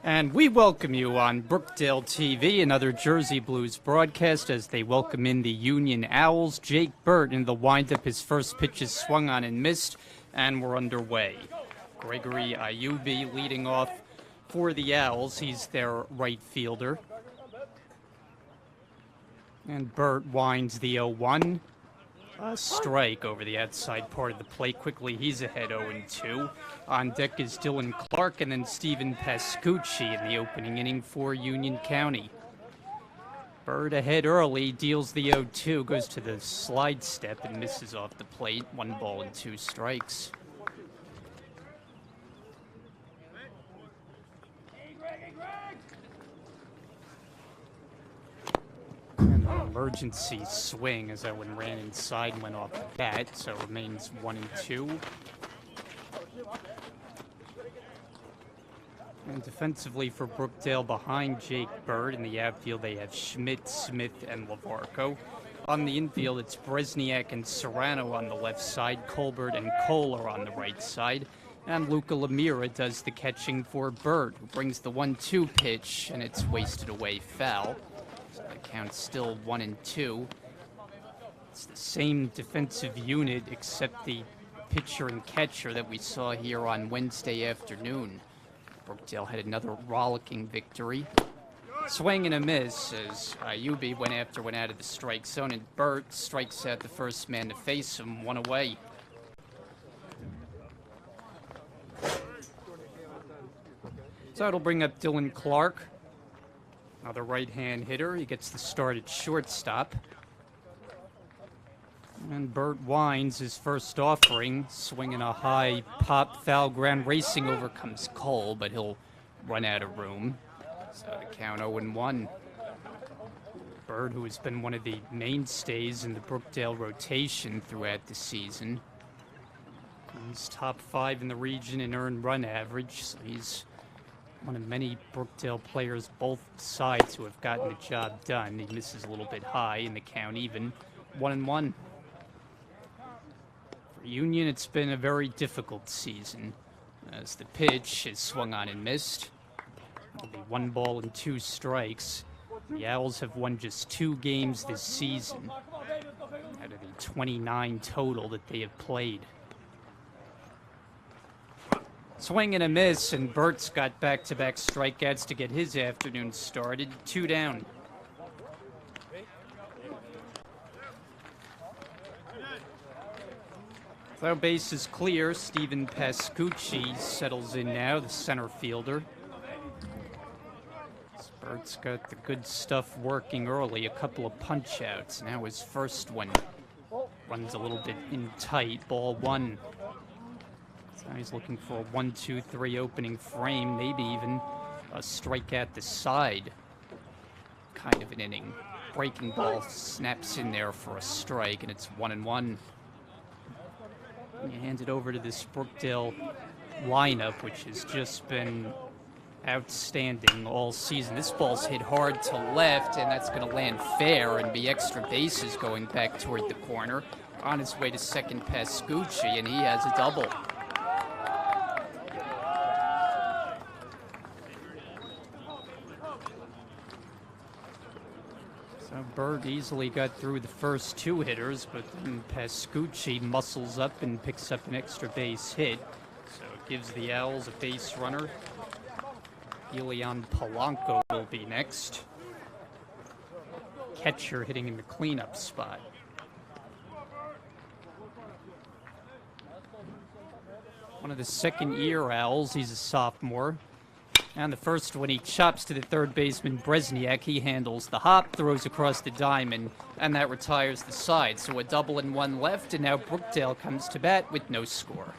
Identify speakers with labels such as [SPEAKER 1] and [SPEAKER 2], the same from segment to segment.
[SPEAKER 1] And we welcome you on Brookdale TV, another Jersey Blues broadcast, as they welcome in the Union Owls. Jake Burt in the windup, his first pitch is swung on and missed, and we're underway. Gregory Ayubi leading off for the Owls. He's their right fielder. And Burt winds the 0-1. A strike over the outside part of the plate. Quickly, he's ahead 0-2. On deck is Dylan Clark and then Stephen Pascucci in the opening inning for Union County. Bird ahead early, deals the 0-2, goes to the slide step and misses off the plate. 1 ball and 2 strikes. And an emergency swing as that one ran inside and went off the bat, so it remains 1-2. And defensively for Brookdale, behind Jake Bird in the outfield, they have Schmidt, Smith, and Lavarco. On the infield, it's Bresniak and Serrano on the left side. Colbert and Cole are on the right side. And Luca Lemira does the catching for Bird, who brings the 1-2 pitch, and it's wasted away foul. So the count's still 1-2. It's the same defensive unit, except the pitcher and catcher that we saw here on Wednesday afternoon. Brookdale had another rollicking victory. Swing and a miss as Ayubi went after one out of the strike zone, and Burt strikes out the first man to face him, 1 away. So it'll bring up Dylan Clark, another right-hand hitter. He gets the start at shortstop. And Burt winds his first offering, swinging a high pop foul ground. Racing over comes Cole, but he'll run out of room. So the count 0-1. Burt, who has been one of the mainstays in the Brookdale rotation throughout the season. He's top 5 in the region in earned run average, so he's one of many Brookdale players, both sides, who have gotten the job done. He misses a little bit high in the count even. 1-1. Union, it's been a very difficult season as the pitch is swung on and missed. It'll be 1 ball and 2 strikes. The Owls have won just 2 games this season out of the 29 total that they have played. Swing and a miss, and Burt's got back-to-back strikeouts to get his afternoon started. 2 down. Third base is clear. Stephen Pascucci settles in now, the center fielder. Burt's got the good stuff working early, a couple of punch-outs. Now his first one runs a little bit in tight, ball 1. So now he's looking for a 1-2-3 opening frame, maybe even a strike at the side kind of an inning. Breaking ball snaps in there for a strike, and it's 1-1. You hand it over to this Brookdale lineup, which has just been outstanding all season. This ball's hit hard to left, and that's going to land fair and be extra bases going back toward the corner. On his way to second, Pascucci, and he has a double. Bird easily got through the first 2 hitters, but then Pascucci muscles up and picks up an extra base hit. So it gives the Owls a base runner. Elian Polanco will be next. Catcher hitting in the cleanup spot. One of the second-year Owls, he's a sophomore. And the first one, he chops to the third baseman, Bresniak. He handles the hop, throws across the diamond, and that retires the side. So a double and 1 left, and now Brookdale comes to bat with no score.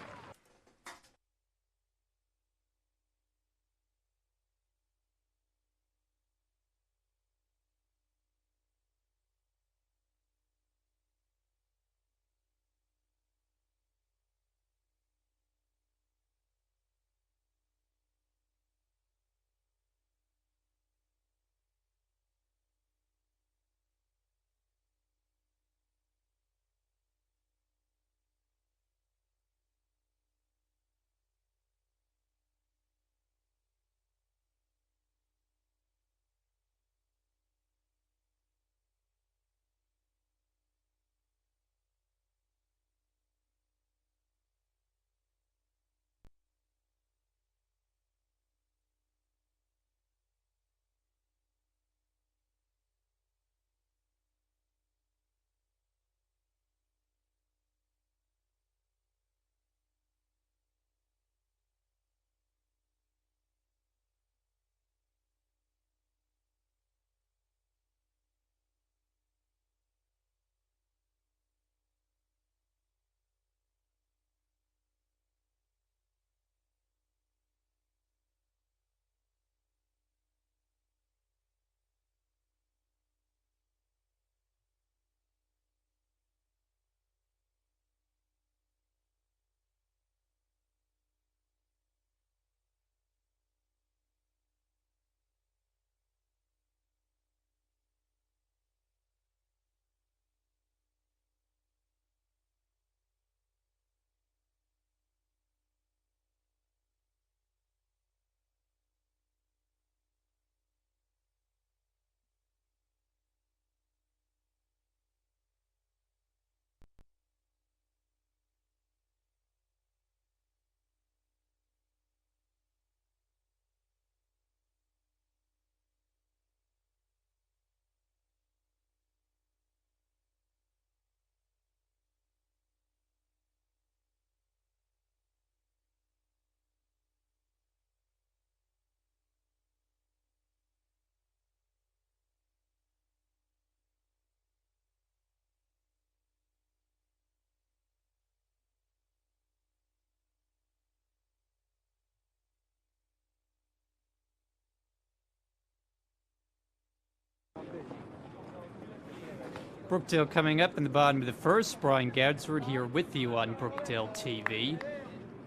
[SPEAKER 1] Brookdale coming up in the bottom of the first. Brian Gadsford here with you on Brookdale TV.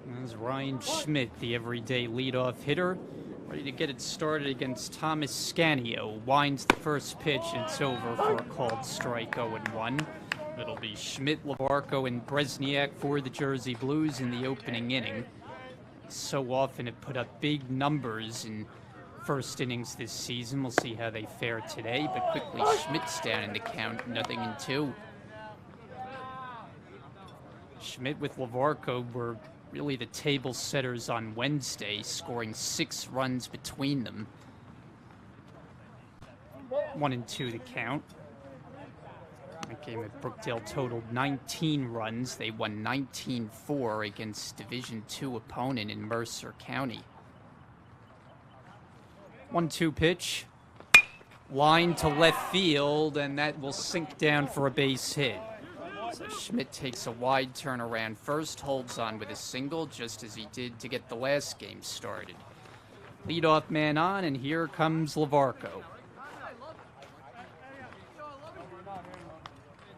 [SPEAKER 1] There's Ryan Schmidt, the everyday leadoff hitter, ready to get it started against Thomas Scanio. Winds the first pitch, and it's over for a called strike, 0-1. It'll be Schmidt, Lavarco, and Bresniak for the Jersey Blues in the opening inning. So often have put up big numbers in first innings this season. We'll see how they fare today, but quickly Schmidt's down in the count, 0-2. Schmidt with Lavarco were really the table setters on Wednesday, scoring 6 runs between them. 1-2 the count. That game at Brookdale totaled 19 runs. They won 19-4 against Division II opponent in Mercer County. 1-2 pitch. Line to left field, and that will sink down for a base hit. So Schmidt takes a wide turn around first, holds on with a single, just as he did to get the last game started. Leadoff man on, and here comes Lavarco.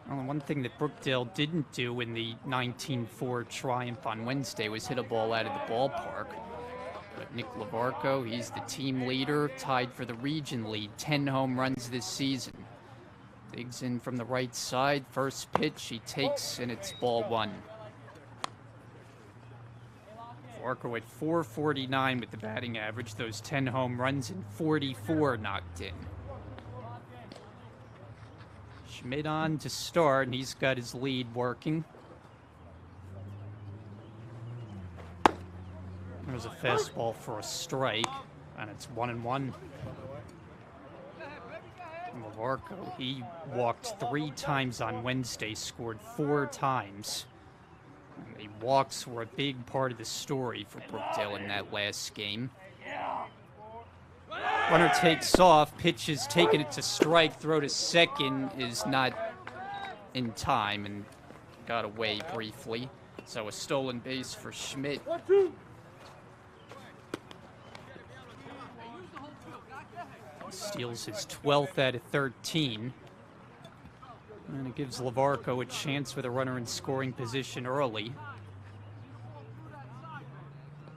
[SPEAKER 1] Well, one thing that Brookdale didn't do in the 19-4 triumph on Wednesday was hit a ball out of the ballpark. But Nick Lavarco, he's the team leader, tied for the region lead, 10 home runs this season. Digs in from the right side, first pitch he takes, and it's ball 1. Lavarco at .449 with the batting average, those 10 home runs and 44 knocked in. Schmidt on to start, and he's got his lead working. There's a fastball for a strike, and it's 1-1. Lavarco, he walked 3 times on Wednesday, scored 4 times. And the walks were a big part of the story for Brookdale in that last game. Runner takes off, pitch is taking it to strike, throw to second is not in time and got away briefly. So a stolen base for Schmidt. Steals his 12th out of 13. And it gives Lavarco a chance with a runner in scoring position early.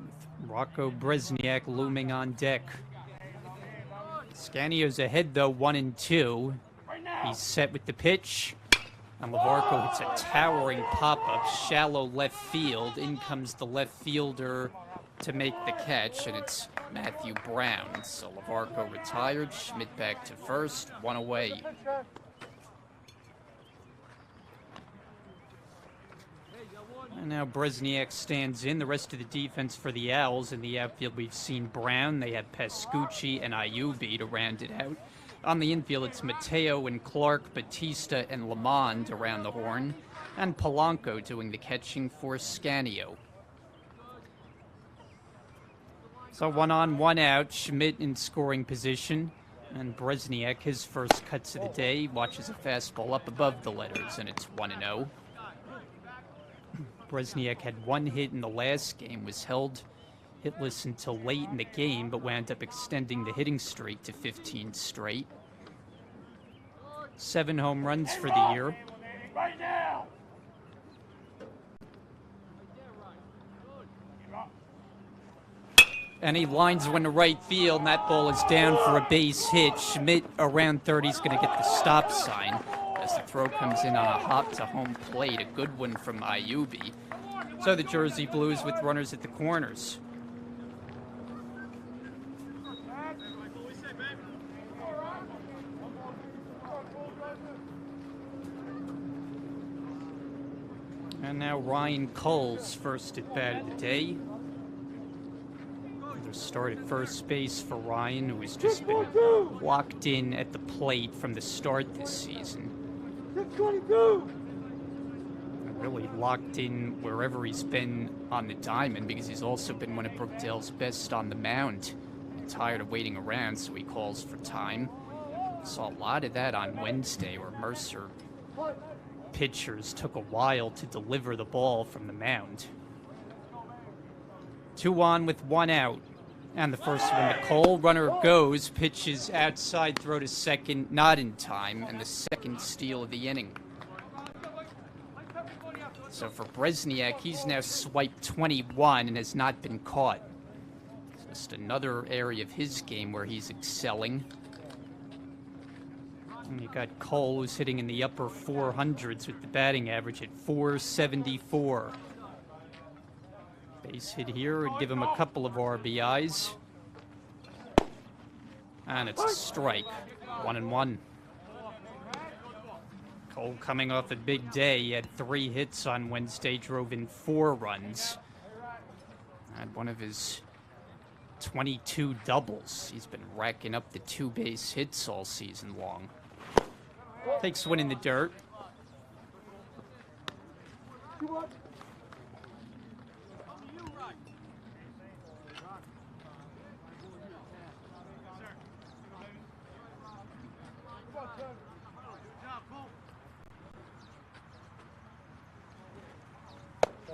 [SPEAKER 1] With Rocco Bresniak looming on deck. Scanio's ahead though, 1-2. He's set with the pitch. And Lavarco hits a towering pop-up, shallow left field. In comes the left fielder to make the catch, and it's Matthew Brown. So Lavarco retired, Schmidt back to first, 1 away. And now Bresniak stands in. The rest of the defense for the Owls. In the outfield, we've seen Brown. They have Pascucci and Ayubi to round it out. On the infield, it's Mateo and Clark, Batista and Lamond around the horn, and Polanco doing the catching for Scanio. So 1 on, 1 out, Schmidt in scoring position, and Bresniak, his first cuts of the day, watches a fastball up above the letters, and it's 1-0. Bresniak had 1 hit in the last game, was held hitless until late in the game, but wound up extending the hitting streak to 15 straight. 7 home runs for the year.
[SPEAKER 2] Right now.
[SPEAKER 1] And he lines one to right field, and that ball is down for a base hit. Schmidt around third, he's going to get the stop sign as the throw comes in on a hop to home plate. A good one from Ayubi. So the Jersey Blues with runners at the corners. And now Ryan Coles first at bat of the day. Another start at first base for Ryan, who has just been locked in at the plate from the start this season. Really locked in wherever he's been on the diamond, because he's also been one of Brookdale's best on the mound. Tired of waiting around, so he calls for time. Saw a lot of that on Wednesday, where Mercer pitchers took a while to deliver the ball from the mound. 2 on with 1 out. And the first one to Cole. Runner goes, pitches outside, throw to second, not in time, and the second steal of the inning. So for Bresniak, he's now swiped 21 and has not been caught. Just another area of his game where he's excelling. And you got Cole, who's hitting in the upper 400s with the batting average at 474. Base hit here would give him a couple of RBIs. And it's a strike. 1-1. Cole coming off a big day. He had 3 hits on Wednesday, drove in 4 runs. Had one of his 22 doubles. He's been racking up the 2 base hits all season long. Takes one in the dirt.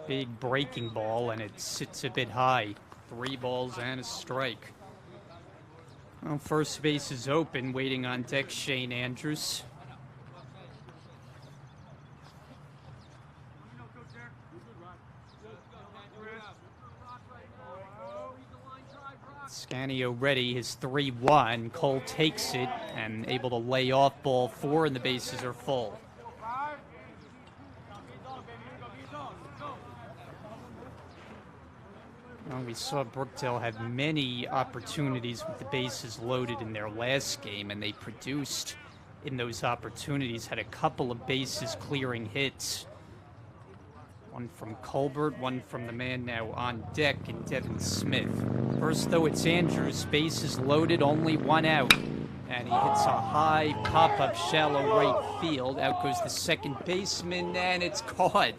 [SPEAKER 1] Big breaking ball, and it sits a bit high. 3 balls and a strike. Well, first base is open, waiting on deck Shane Andrews. Scanio ready, his 3-1. Cole takes it and able to lay off ball 4, and the bases are full. Well, we saw Brookdale have many opportunities with the bases loaded in their last game, and they produced in those opportunities, had a couple of bases clearing hits. One from Colbert, one from the man now on deck in Devin Smith. First, though, it's Andrews. Bases loaded, only 1 out. And he hits a high pop-up shallow right field. Out goes the second baseman, and it's caught.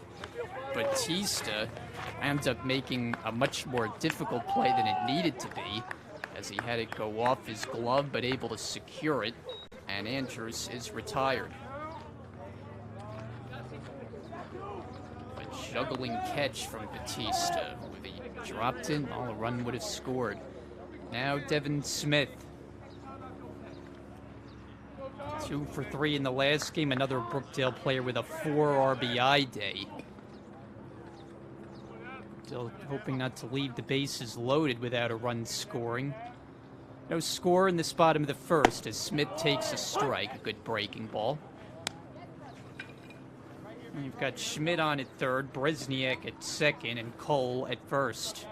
[SPEAKER 1] Batista ends up making a much more difficult play than it needed to be, as he had it go off his glove, but able to secure it. And Andrews is retired. Juggling catch from Batista. If he dropped in, all a run would have scored. Now Devin Smith. 2 for 3 in the last game. Another Brookdale player with a 4 RBI day. Still hoping not to leave the bases loaded without a run scoring. No score in this bottom of the first as Smith takes a strike. A good breaking ball. And you've got Schmidt on at third, Bresniak at second, and Cole at first.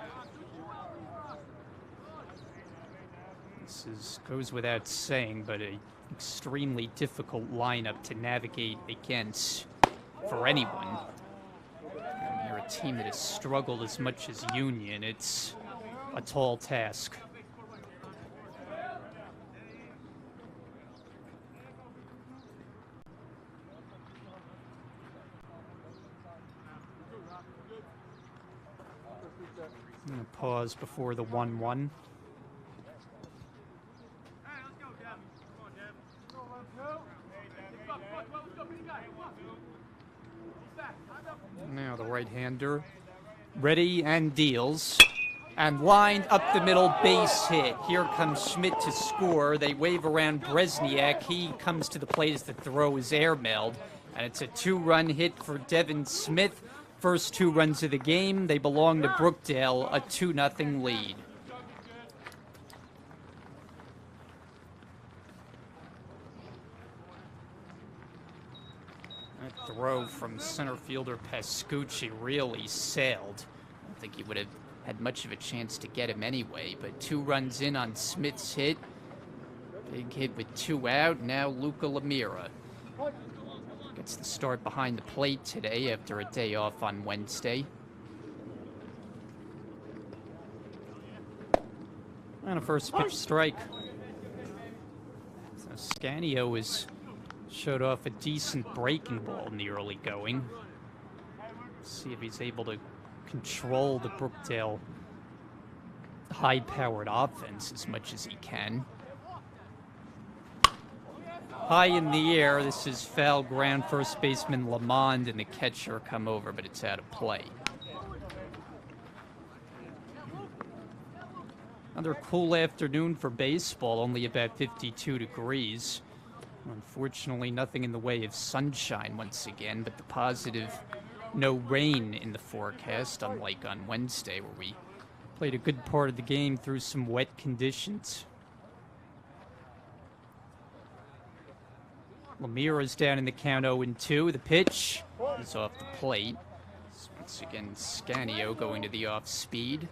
[SPEAKER 1] This goes without saying, but an extremely difficult lineup to navigate against for anyone. When you're a team that has struggled as much as Union, it's a tall task. I'm going to pause before the 1-1. Now the right-hander ready and deals. And lined up the middle, base hit. Here comes Schmidt to score. They wave around Bresniak. He comes to the plate as the throw is airmailed. And it's a 2-run hit for Devin Smith. First 2 runs of the game, they belong to Brookdale, a 2-0 lead. That throw from center fielder Pascucci really sailed. I don't think he would have had much of a chance to get him anyway, but 2 runs in on Smith's hit. Big hit with 2 out, now Luca Lemira. Gets the start behind the plate today after a day off on Wednesday. And a first pitch strike. So Scanio has showed off a decent breaking ball in the early going. See if he's able to control the Brookdale high-powered offense as much as he can. High in the air, this is foul ground. First baseman Lamond and the catcher come over, but it's out of play. Another cool afternoon for baseball, only about 52 degrees. Unfortunately, nothing in the way of sunshine once again, but the positive no rain in the forecast, unlike on Wednesday where we played a good part of the game through some wet conditions. Lemire is down in the count 0-2. The pitch is off the plate. So once again, Scanio going to the off speed.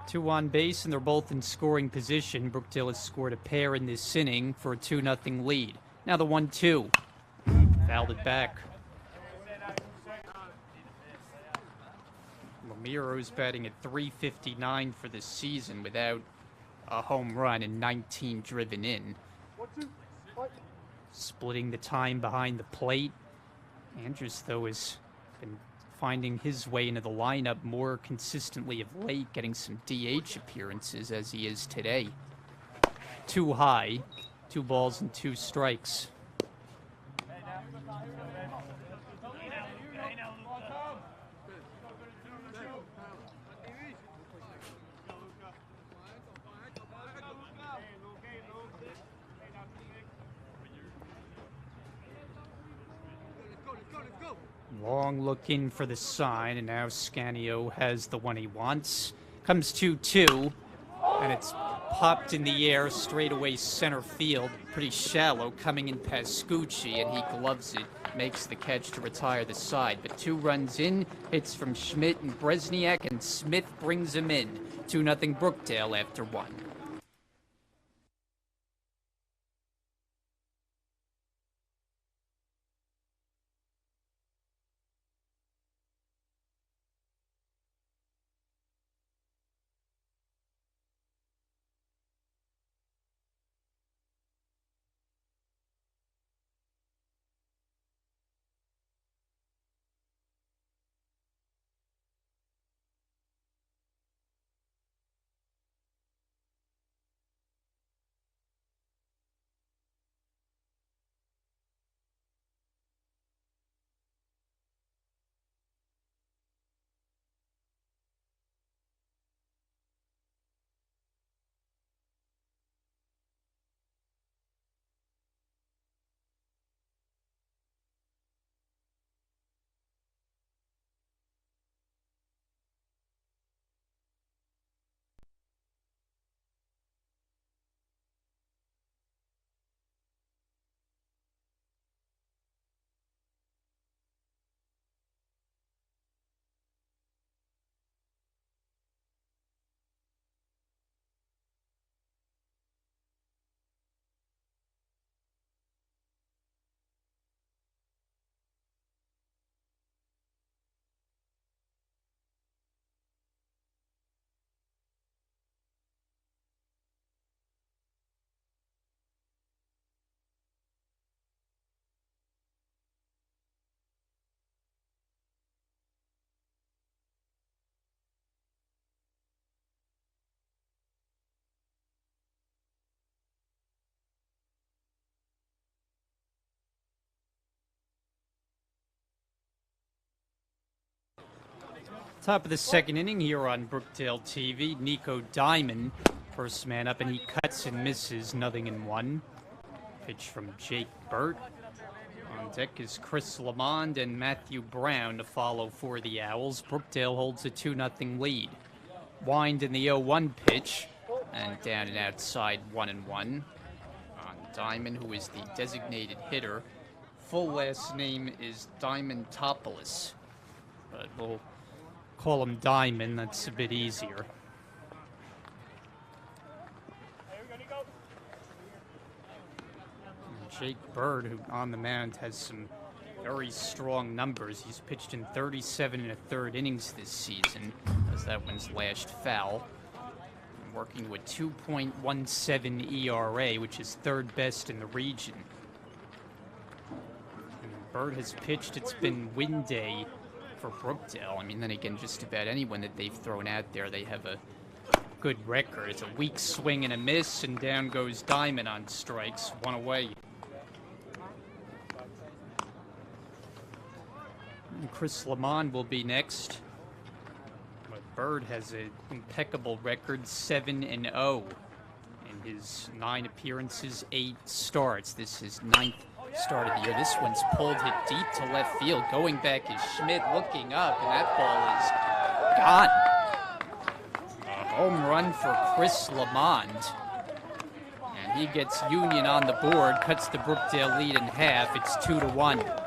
[SPEAKER 1] 2 on base, and they're both in scoring position. Brookdale has scored a pair in this inning for a 2-0 lead. Now the 1-2. Fouled it back. Lemiro's batting at .359 for the season without a home run and 19 driven in. Splitting the time behind the plate. Andrews, though, has been finding his way into the lineup more consistently of late, getting some DH appearances as he is today. Too high, 2 balls and 2 strikes. Long look in for the sign, and now Scanio has the one he wants. Comes 2-2, and it's popped in the air straight away center field. Pretty shallow, coming in past Scucci, and he gloves it, makes the catch to retire the side. But 2 runs in, hits from Schmidt and Bresniak, and Smith brings him in. 2-0 Brookdale after 1. Top of the second inning here on Brookdale TV. Nico Diamond, first man up, and he cuts and misses, 0-1. Pitch from Jake Burt. On deck is Chris Lamond and Matthew Brown to follow for the Owls. Brookdale holds a 2-0 lead. Wind in the 0-1 pitch, and down and outside 1-1. On Diamond, who is the designated hitter. Full last name is Diamantopoulos, but we'll call him Diamond, that's a bit easier. And Jake Bird, who on the mound has some very strong numbers. He's pitched in 37 1/3 innings this season, as that one's lashed foul. And working to a 2.17 ERA, which is 3rd best in the region. And Bird has pitched, it's been win day for Brookdale. I mean, then again, just about anyone that they've thrown out there, they have a good record. It's a weak swing and a miss, and down goes Diamond on strikes, 1 away. Chris Lamont will be next. But Bird has an impeccable record, 7-0 in his 9 appearances, 8 starts. This is 9th start of the year. This one's pulled, hit deep to left field. Going back is Schmidt, looking up, and that ball is gone. A home run for Chris Lamont. And he gets Union on the board, cuts the Brookdale lead in half. It's 2-1.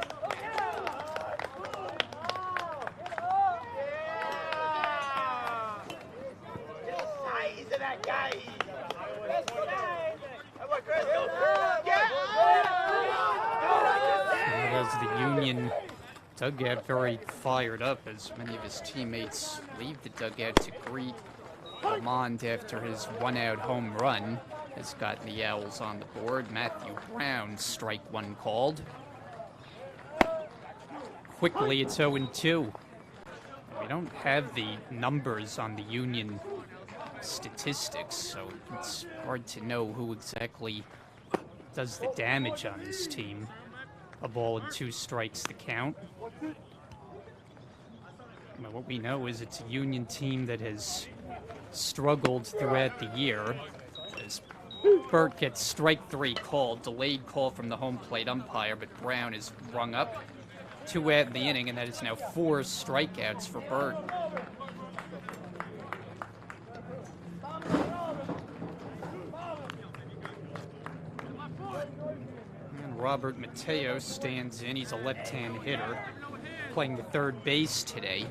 [SPEAKER 1] The Union dugout very fired up as many of his teammates leave the dugout to greet Lamont after his one-out home run. Has gotten the Owls on the board. Matthew Brown, strike one called. Quickly, it's 0-2. We don't have the numbers on the Union statistics, so it's hard to know who exactly does the damage on this team. A ball and 2 strikes to count. Well, what we know is it's a Union team that has struggled throughout the year. As Burt gets strike 3 called, delayed call from the home plate umpire, but Brown is rung up. 2 out in the inning, and that is now 4 strikeouts for Burt. Robert Mateo stands in. He's a left-hand hitter, playing the third base today.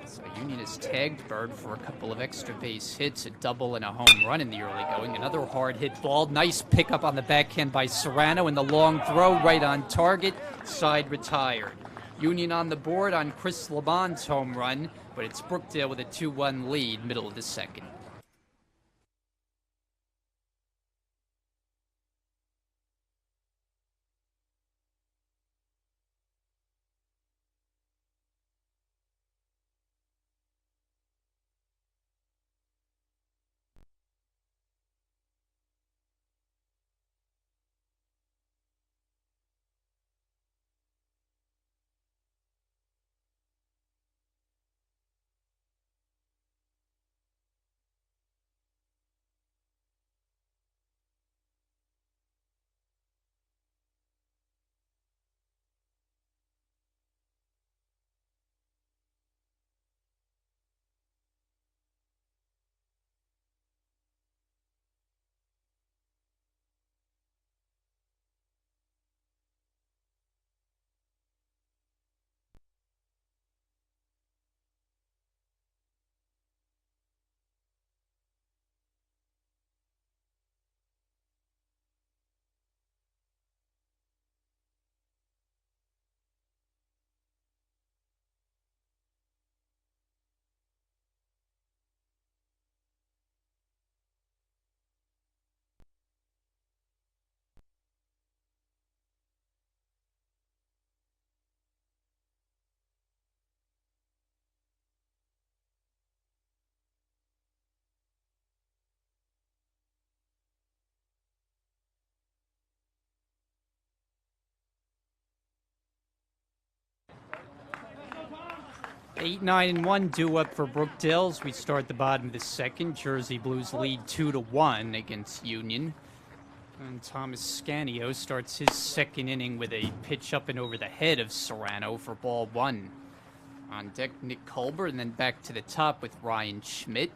[SPEAKER 1] So Union has tagged Bird for a couple of extra base hits, a double and a home run in the early going. Another hard hit ball. Nice pickup on the backhand by Serrano, and the long throw right on target. Side retired. Union on the board on Chris Lamont's home run, but it's Brookdale with a 2-1 lead, middle of the second. Eight, 9, and 1 due up for Brookdale as we start the bottom of the second. Jersey Blues lead 2-1 against Union. And Thomas Scanio starts his second inning with a pitch up and over the head of Serrano for ball 1. On deck, Nick Colbert, and then back to the top with Ryan Schmidt.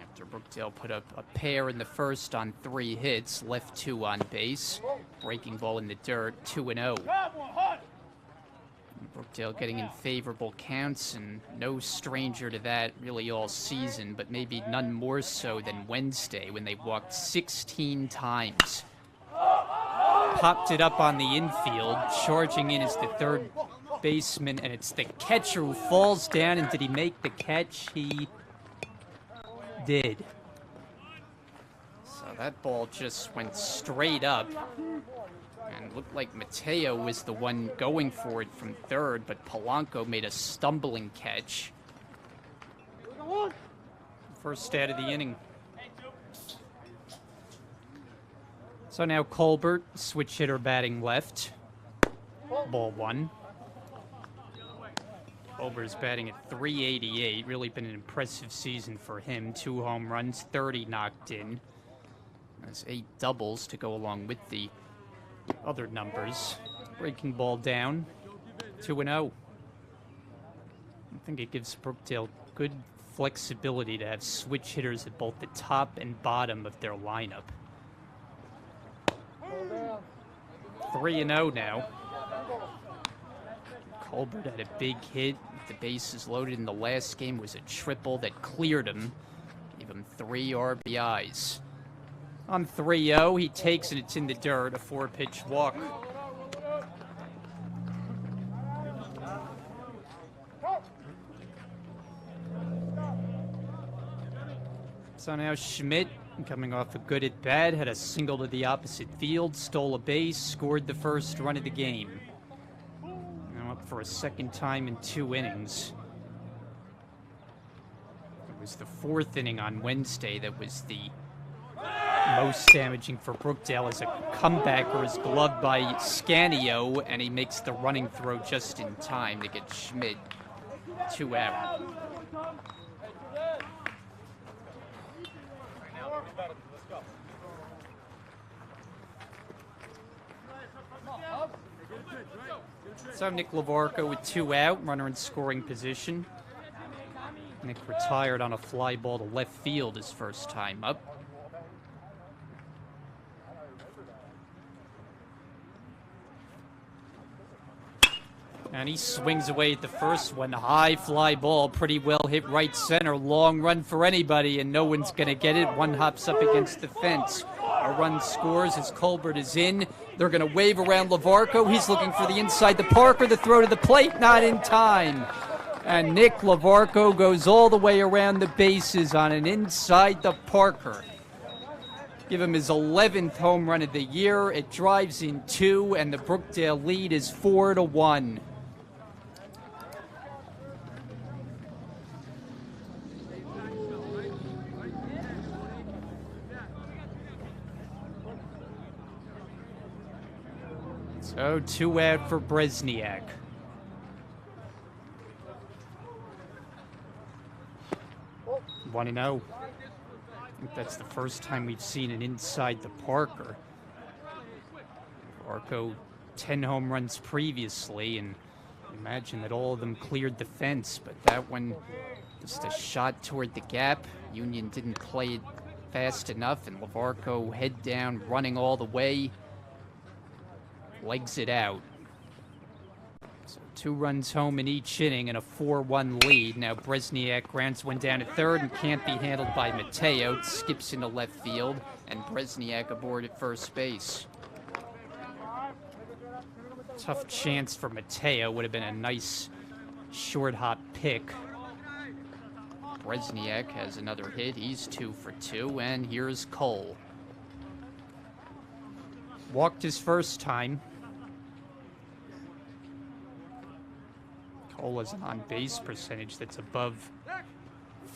[SPEAKER 1] After Brookdale put up a pair in the first on 3 hits, left 2 on base. Breaking ball in the dirt, 2-0. Brookdale getting in favorable counts, and no stranger to that really all season, but maybe none more so than Wednesday when they walked 16 times. Popped it up on the infield, charging in is the third baseman, and it's the catcher who falls down, and did he make the catch? He did. So that ball just went straight up. And looked like Mateo was the one going for it from third, but Polanco made a stumbling catch. First out of the inning. So now Colbert, switch hitter batting left. Ball 1. Colbert's batting at .388. Really been an impressive season for him. 2 home runs, 30 knocked in. Has 8 doubles to go along with the other numbers. Breaking ball down, 2-0. I think it gives Brookdale good flexibility to have switch hitters at both the top and bottom of their lineup. 3-0 now. Colbert had a big hit. The bases loaded in the last game was a triple that cleared him. Gave him 3 RBIs. On 3-0, he takes it. It's in the dirt. A 4-pitch walk. So now Schmidt, coming off a good at-bat, had a single to the opposite field, stole a base, scored the first run of the game. Now up for a second time in 2 innings. It was the 4th inning on Wednesday that was the most damaging for Brookdale, as a comebacker is gloved by Scanio, and he makes the running throw just in time to get Schmidt 2 out. So Nick Lavarco with 2 out, runner in scoring position. Nick retired on a fly ball to left field his first time up. And he swings away at the first one. High fly ball, pretty well hit right center. Long run for anybody, and no one's going to get it. One hops up against the fence. A run scores as Colbert is in. They're going to wave around Lavarco. He's looking for the inside the Parker. The throw to the plate, not in time. And Nick Lavarco goes all the way around the bases on an inside the Parker. Give him his 11th home run of the year. It drives in 2, and the Brookdale lead is 4-1. So 2 out for Bresniak. One and 0. I think that's the first time we've seen an inside the Parker. Arco 10 home runs previously, and imagine that all of them cleared the fence, but that one just a shot toward the gap. Union didn't play it fast enough, and Lavarco head down, running all the way. Legs it out. So 2 runs home in each inning and a 4-1 lead. Now Bresniak grounds one down at third and can't be handled by Mateo. It skips into left field, and Bresniak aboard at first base. Tough chance for Mateo. Would have been a nice short hop pick. Bresniak has another hit. He's 2 for 2, and here's Cole. Walked his first time. Cole has an on-base percentage that's above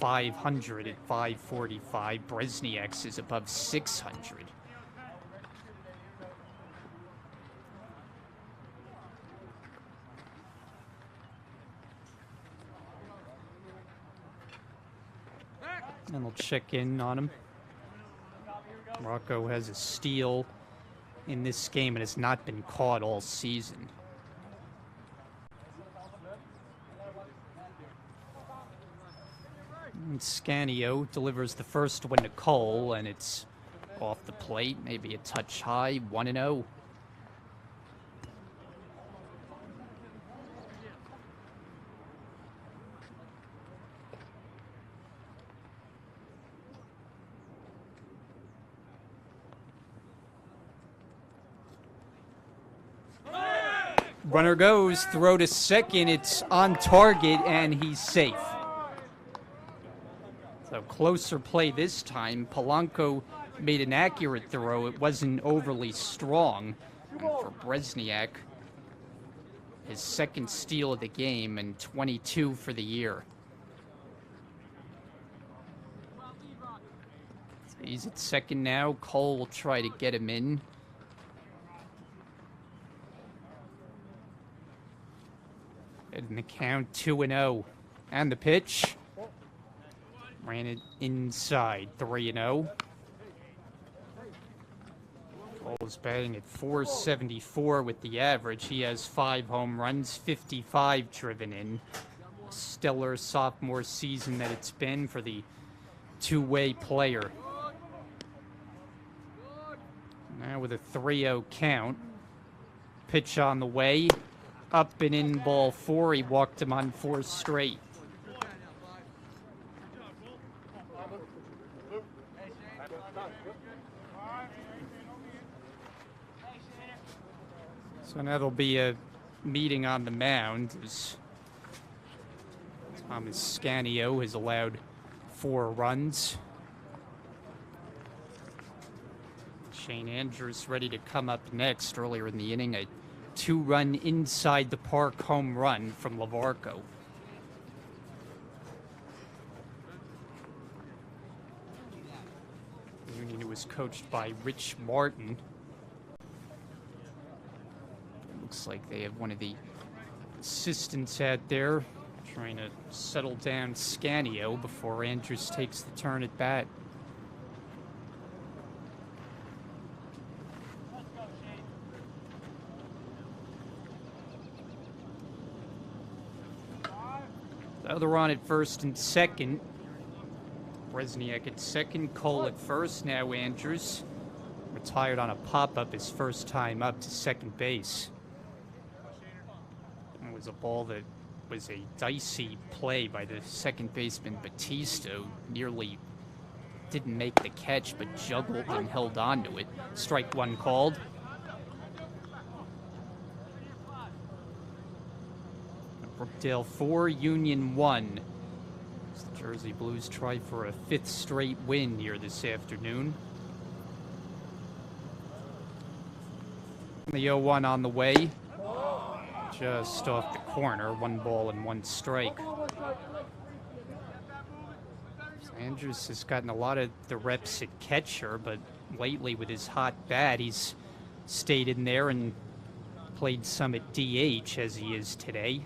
[SPEAKER 1] 500 at 545. Bresniak's is above 600. And they'll check in on him. Rocco has a steal in this game and has not been caught all season. And Scanio delivers the first one to Cole, and it's off the plate, maybe a touch high, 1-0. Runner goes, throw to second, it's on target, and he's safe. So closer play this time. Polanco made an accurate throw. It wasn't overly strong. And for Bresniak, his second steal of the game and 22 for the year. So he's at second now. Cole will try to get him in. In the count, 2-0. And the pitch. Ran it inside, 3-0. Cole's batting at .474 with the average. He has 5 home runs, 55 driven in. Stellar sophomore season that it's been for the two-way player. Now with a 3-0 count. Pitch on the way. Up and in, ball 4. He walked him on 4 straight. So now there'll be a meeting on the mound as Thomas Scanio has allowed 4 runs. Shane Andrews ready to come up next. Earlier in the inning, a 2-run inside the park home run from Lavarco. Union was coached by Rich Martin. Looks like they have one of the assistants out there trying to settle down Scanio before Andrews takes the turn at bat. So they're on at first and second. Bresniak at second, Cole at first. Now Andrews retired on a pop-up his first time up to second base. It was a ball that was a dicey play by the second baseman Batista, who nearly didn't make the catch but juggled and held on to it. Strike 1 called. Brookdale 4, Union 1. As the Jersey Blues try for a 5th straight win here this afternoon. The 0-1 on the way. Just off the corner, 1 ball and 1 strike. So Andrews has gotten a lot of the reps at catcher, but lately with his hot bat, he's stayed in there and played some at DH as he is today.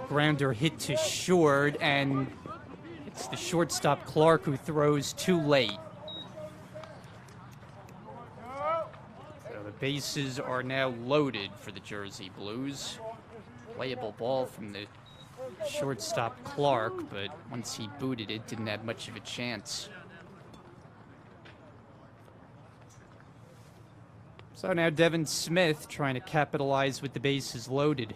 [SPEAKER 1] Grounder hit to short, and it's the shortstop Clark who throws too late. So the bases are now loaded for the Jersey Blues. Playable ball from the shortstop Clark, but once he booted it, didn't have much of a chance. So now Devin Smith trying to capitalize with the bases loaded.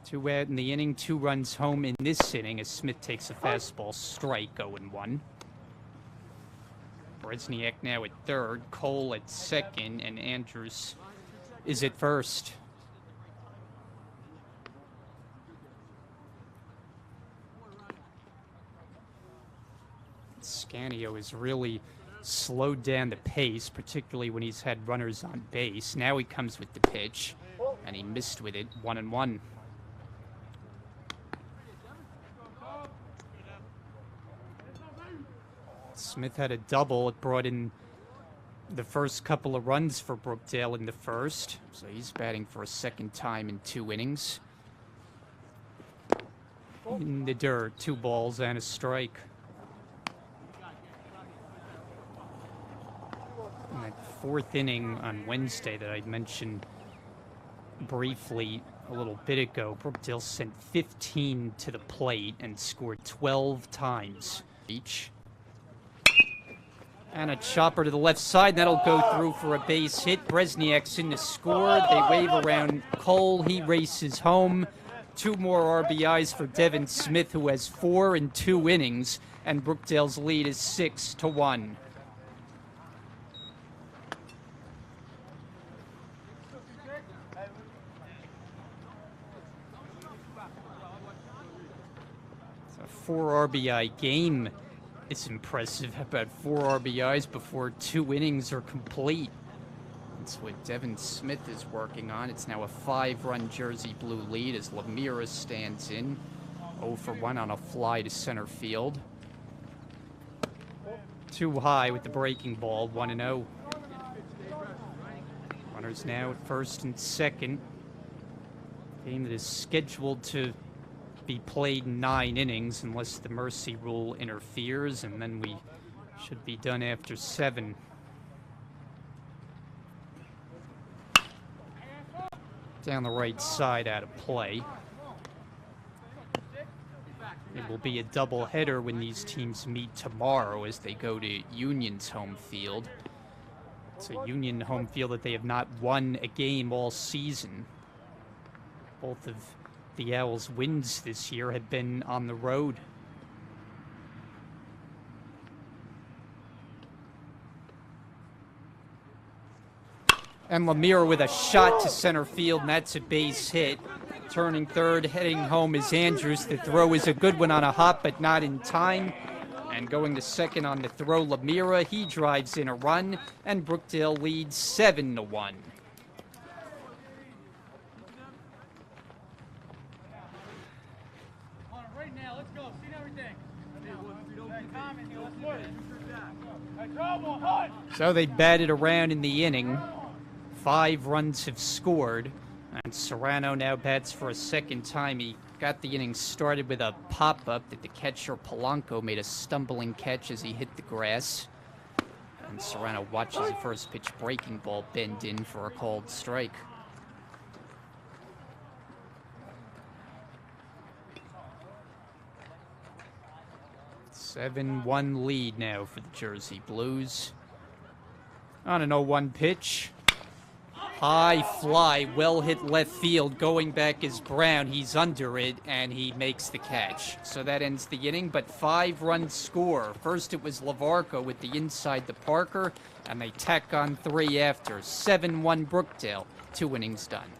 [SPEAKER 1] 2 out in the inning, 2 runs home in this inning as Smith takes a fastball strike, 0-1. Bresniak now at third, Cole at second, and Andrews is at first. Scanio has really slowed down the pace, particularly when he's had runners on base. Now he comes with the pitch, and he missed with it, 1-1. Smith had a double. It brought in the first couple of runs for Brookdale in the first. So he's batting for a second time in 2 innings. In the dirt, 2 balls and a strike. In that 4th inning on Wednesday that I mentioned briefly a little bit ago, Brookdale sent 15 to the plate and scored 12 times each. And a chopper to the left side. That'll go through for a base hit. Bresniak's in to score. They wave around Cole. He races home. 2 more RBIs for Devin Smith, who has 4 in 2 innings. And Brookdale's lead is 6-1. It's a 4 RBI game. It's impressive. About 4 RBIs before 2 innings are complete. That's what Devin Smith is working on. It's now a 5-run Jersey Blue lead as Lemira stands in. 0 for 1 on a fly to center field. Too high with the breaking ball, 1-0. Runners now at first and second. Game that is scheduled to be played 9 innings unless the mercy rule interferes, and then we should be done after 7. Down the right side, out of play. It will be a doubleheader when these teams meet tomorrow as they go to Union's home field. It's a Union home field that they have not won a game all season. Both of the Owls' wins this year have been on the road. And Lemire with a shot to center field, and that's a base hit. Turning third, heading home is Andrews. The throw is a good one on a hop, but not in time. And going to second on the throw, Lemire. He drives in a run, and Brookdale leads 7-1. So they batted around in the inning. 5 runs have scored, and Serrano now bats for a second time. He got the inning started with a pop-up that the catcher Polanco made a stumbling catch as he hit the grass. And Serrano watches the first pitch breaking ball bend in for a called strike. Seven-1 lead now for the Jersey Blues. On an 0-1 pitch. High fly, well hit left field. Going back is Brown. He's under it, and he makes the catch. So that ends the inning, but 5-run score. First it was Lavarco with the inside to Parker, and they tack on 3 after. 7-1 Brookdale. 2 innings done.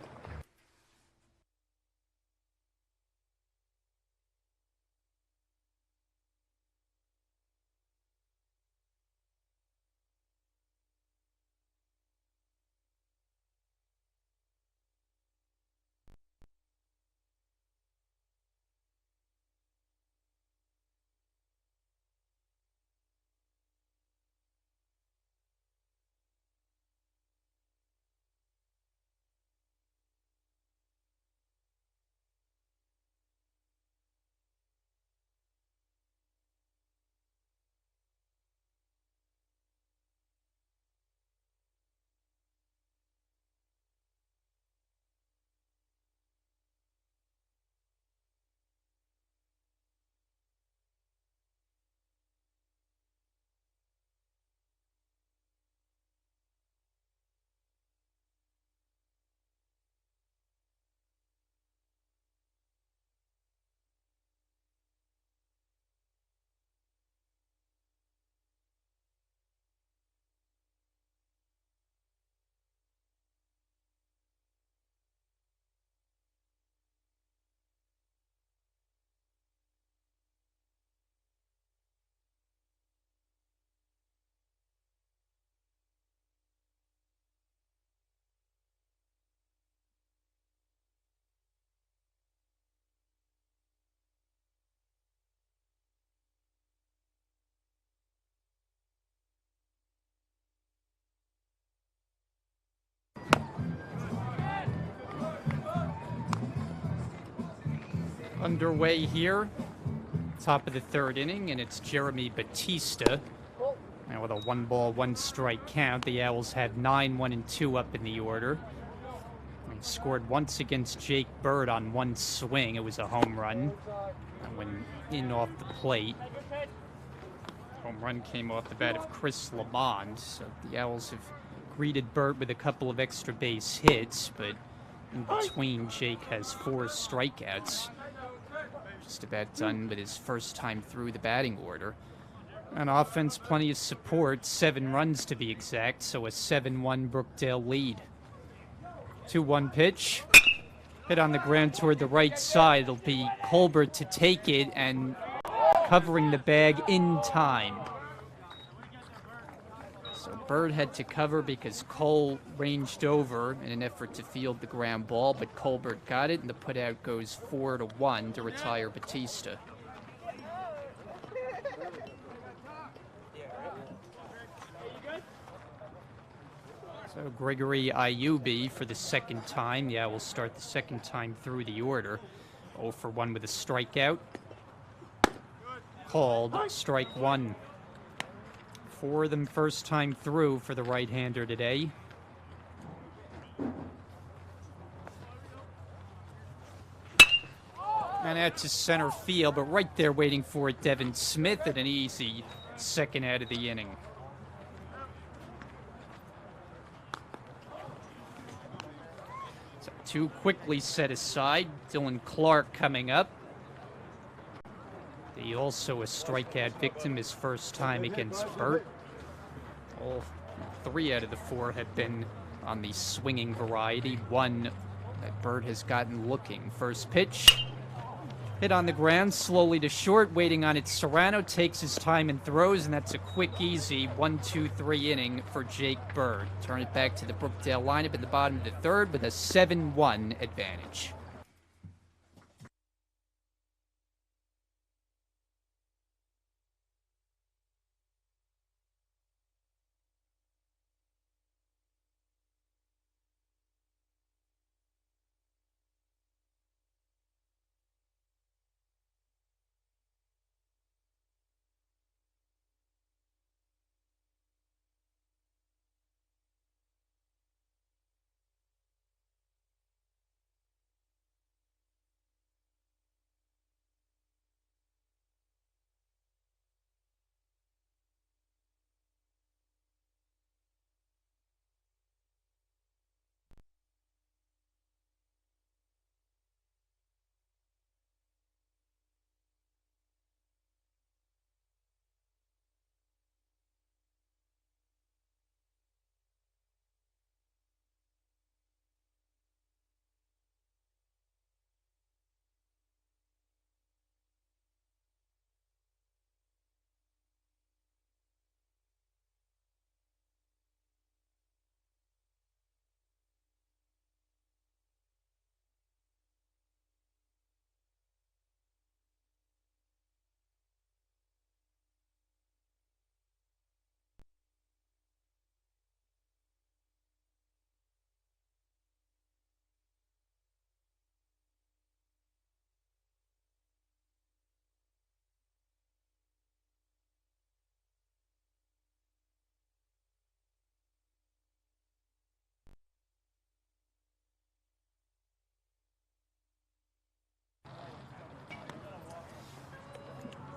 [SPEAKER 1] Underway here, top of the 3rd inning, and it's Jeremy Batista. Now with a 1-ball, 1-strike count, the Owls have 9-1-2 up in the order. They scored once against Jake Bird on 1 swing. It was a home run. And went in off the plate. Home run came off the bat of Chris Lamond. So the Owls have greeted Bird with a couple of extra base hits, but in between, Jake has 4 strikeouts. Just about done with his first time through the batting order. On offense, plenty of support, 7 runs to be exact, so a 7-1 Brookdale lead. 2-1 pitch, hit on the ground toward the right side. It'll be Colbert to take it and covering the bag in time. So Bird had to cover because Cole ranged over in an effort to field the ground ball, but Colbert got it, and the putout goes 4-1 to retire Batista. So Gregory Ayubi for the second time. Yeah, we'll start the second time through the order. 0 for 1 with a strikeout. Called strike 1. 4 of them first time through for the right-hander today. And that's his center field, but right there waiting for it, Devin Smith, and an easy second out of the inning. So 2 quickly set aside. Dylan Clark coming up. He also a strikeout victim his first time against Burt. All 3 out of the 4 have been on the swinging variety. 1 that Burt has gotten looking. First pitch. Hit on the ground, slowly to short, waiting on it. Serrano takes his time and throws, and that's a quick, easy 1-2-3 inning for Jake Bird. Turn it back to the Brookdale lineup in the bottom of the third with a 7-1 advantage.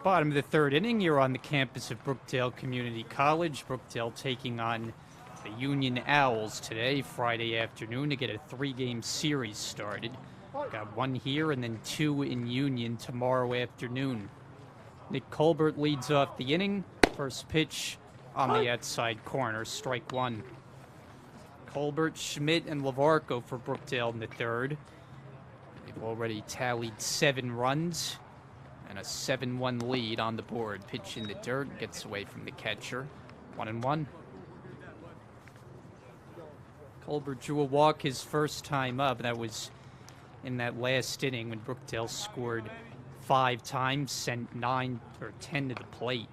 [SPEAKER 1] Bottom of the third inning, you're on the campus of Brookdale Community College. Brookdale taking on the Union Owls today, Friday afternoon, to get a 3-game series started. Got 1 here and then 2 in Union tomorrow afternoon. Nick Colbert leads off the inning. First pitch on the outside corner, strike 1. Colbert, Schmidt, and Lavarco for Brookdale in the third. They've already tallied 7 runs. And a 7-1 lead on the board. Pitch in the dirt, gets away from the catcher. 1-1. Colbert drew a walk his first time up. That was in that last inning when Brookdale scored 5 times, sent 9 or 10 to the plate.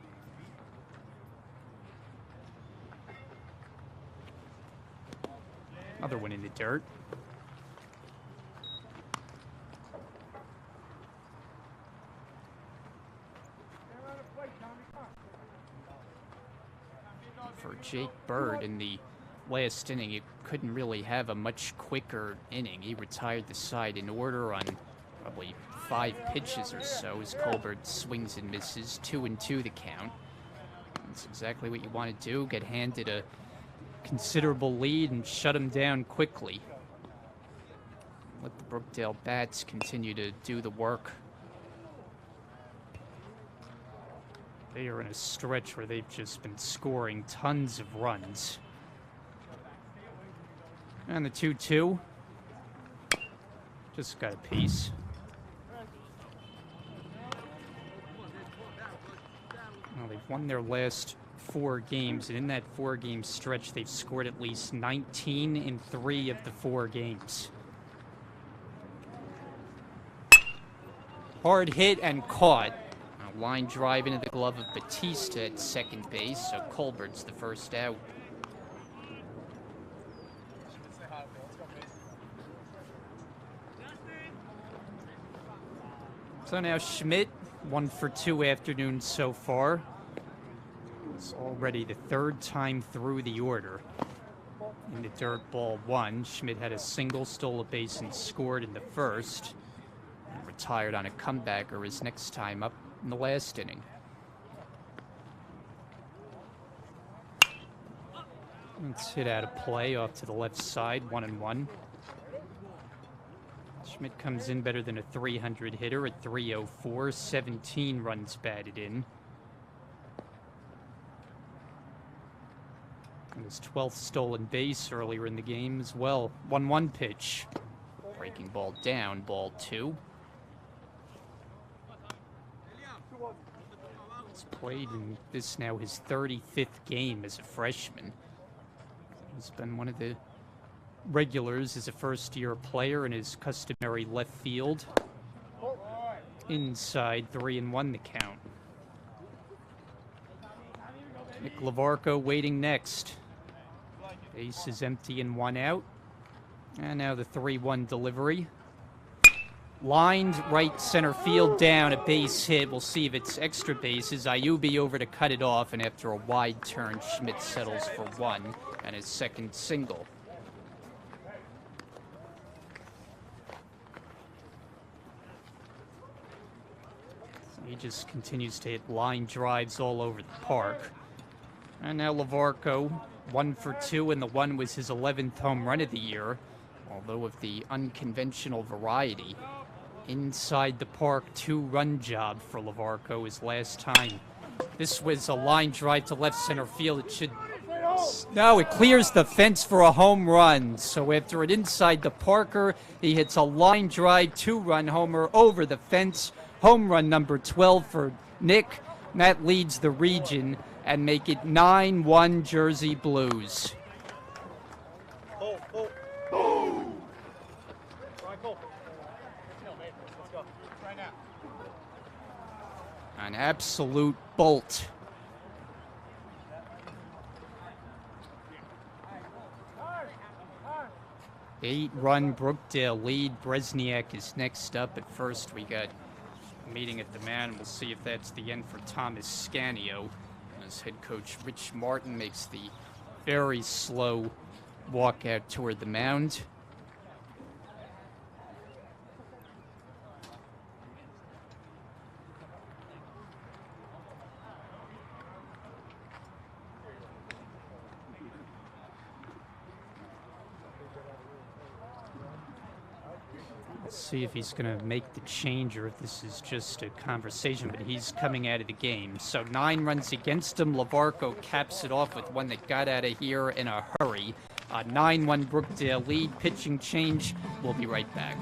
[SPEAKER 1] Another one in the dirt. For Jake Bird in the last inning, you couldn't really have a much quicker inning. He retired the side in order on probably 5 pitches or so as Colbert swings and misses. 2-2 the count. That's exactly what you want to do. Get handed a considerable lead and shut him down quickly. Let the Brookdale bats continue to do the work. They are in a stretch where they've just been scoring tons of runs. And the 2-2. Just got a piece. Well, they've won their last 4 games, and in that 4-game stretch, they've scored at least 19 in 3 of the 4 games. Hard hit and caught. A line drive into the glove of Batista at second base, so Colbert's the first out. So now Schmidt, 1 for 2 afternoons so far. It's already the third time through the order. In the dirt ball 1, Schmidt had a single, stole a base, and scored in the first. And retired on a comebacker his next time up in the last inning. It's hit out of play off to the left side, 1-1. Schmidt comes in better than a 300 hitter at 304, 17 runs batted in. And his 12th stolen base earlier in the game as well. 1-1 pitch. Breaking ball down, ball 2. He's played in this now his 35th game as a freshman. He's been one of the regulars as a first-year player in his customary left field. Inside, 3-1 the count. Nick Lavarco waiting next. Base is empty and 1 out. And now the 3-1 delivery. Lined right center field down, a base hit. We'll see if it's extra bases. Ayubi over to cut it off, and after a wide turn, Schmidt settles for 1 and his second single. So he just continues to hit line drives all over the park. And now Lavarco, 1 for 2, and the 1 was his 11th home run of the year, although of the unconventional variety. Inside the park, 2-run job for Lavarco his last time. This was a line drive to left center field. It should... No, it clears the fence for a home run. So after an inside the Parker, he hits a line drive, 2-run homer over the fence. Home run number 12 for Nick. And that leads the region and make it 9-1 Jersey Blues. An absolute bolt. Eight-run Brookdale lead. Bresniak is next up. At first, we got a meeting at the mound. We'll see if that's the end for Thomas Scanio. As head coach Rich Martin makes the very slow walkout toward the mound. See if he's going to make the change or if this is just a conversation, but he's coming out of the game. So 9 runs against him. Lavarco caps it off with one that got out of here in a hurry. 9-1 Brookdale lead. Pitching change. We'll be right back.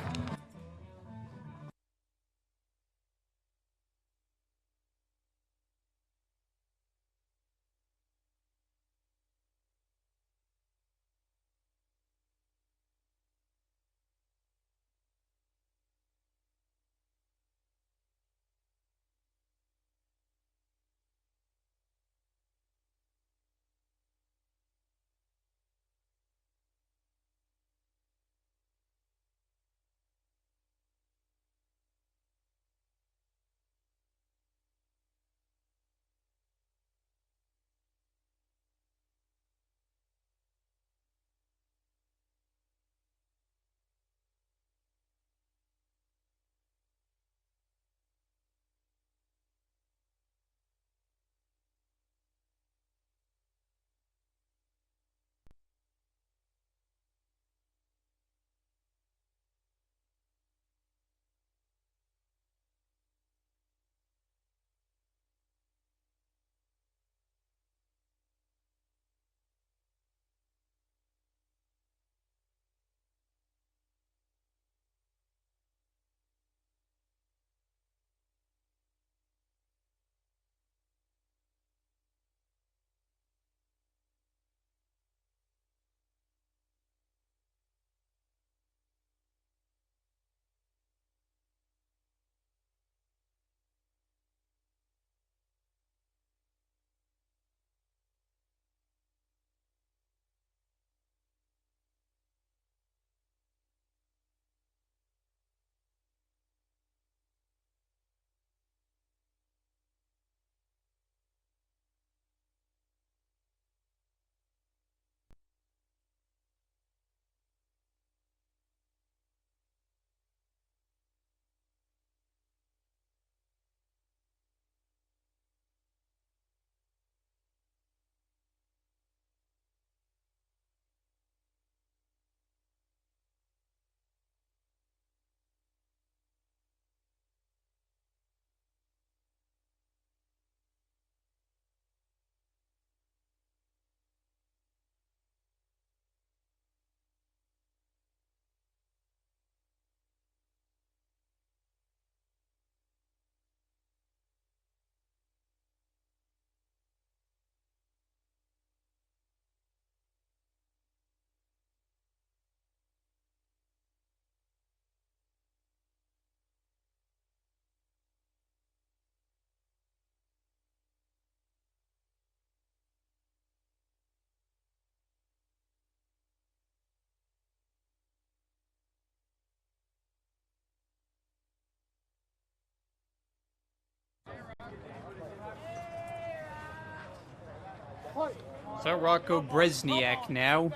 [SPEAKER 1] So Rocco Bresniak now.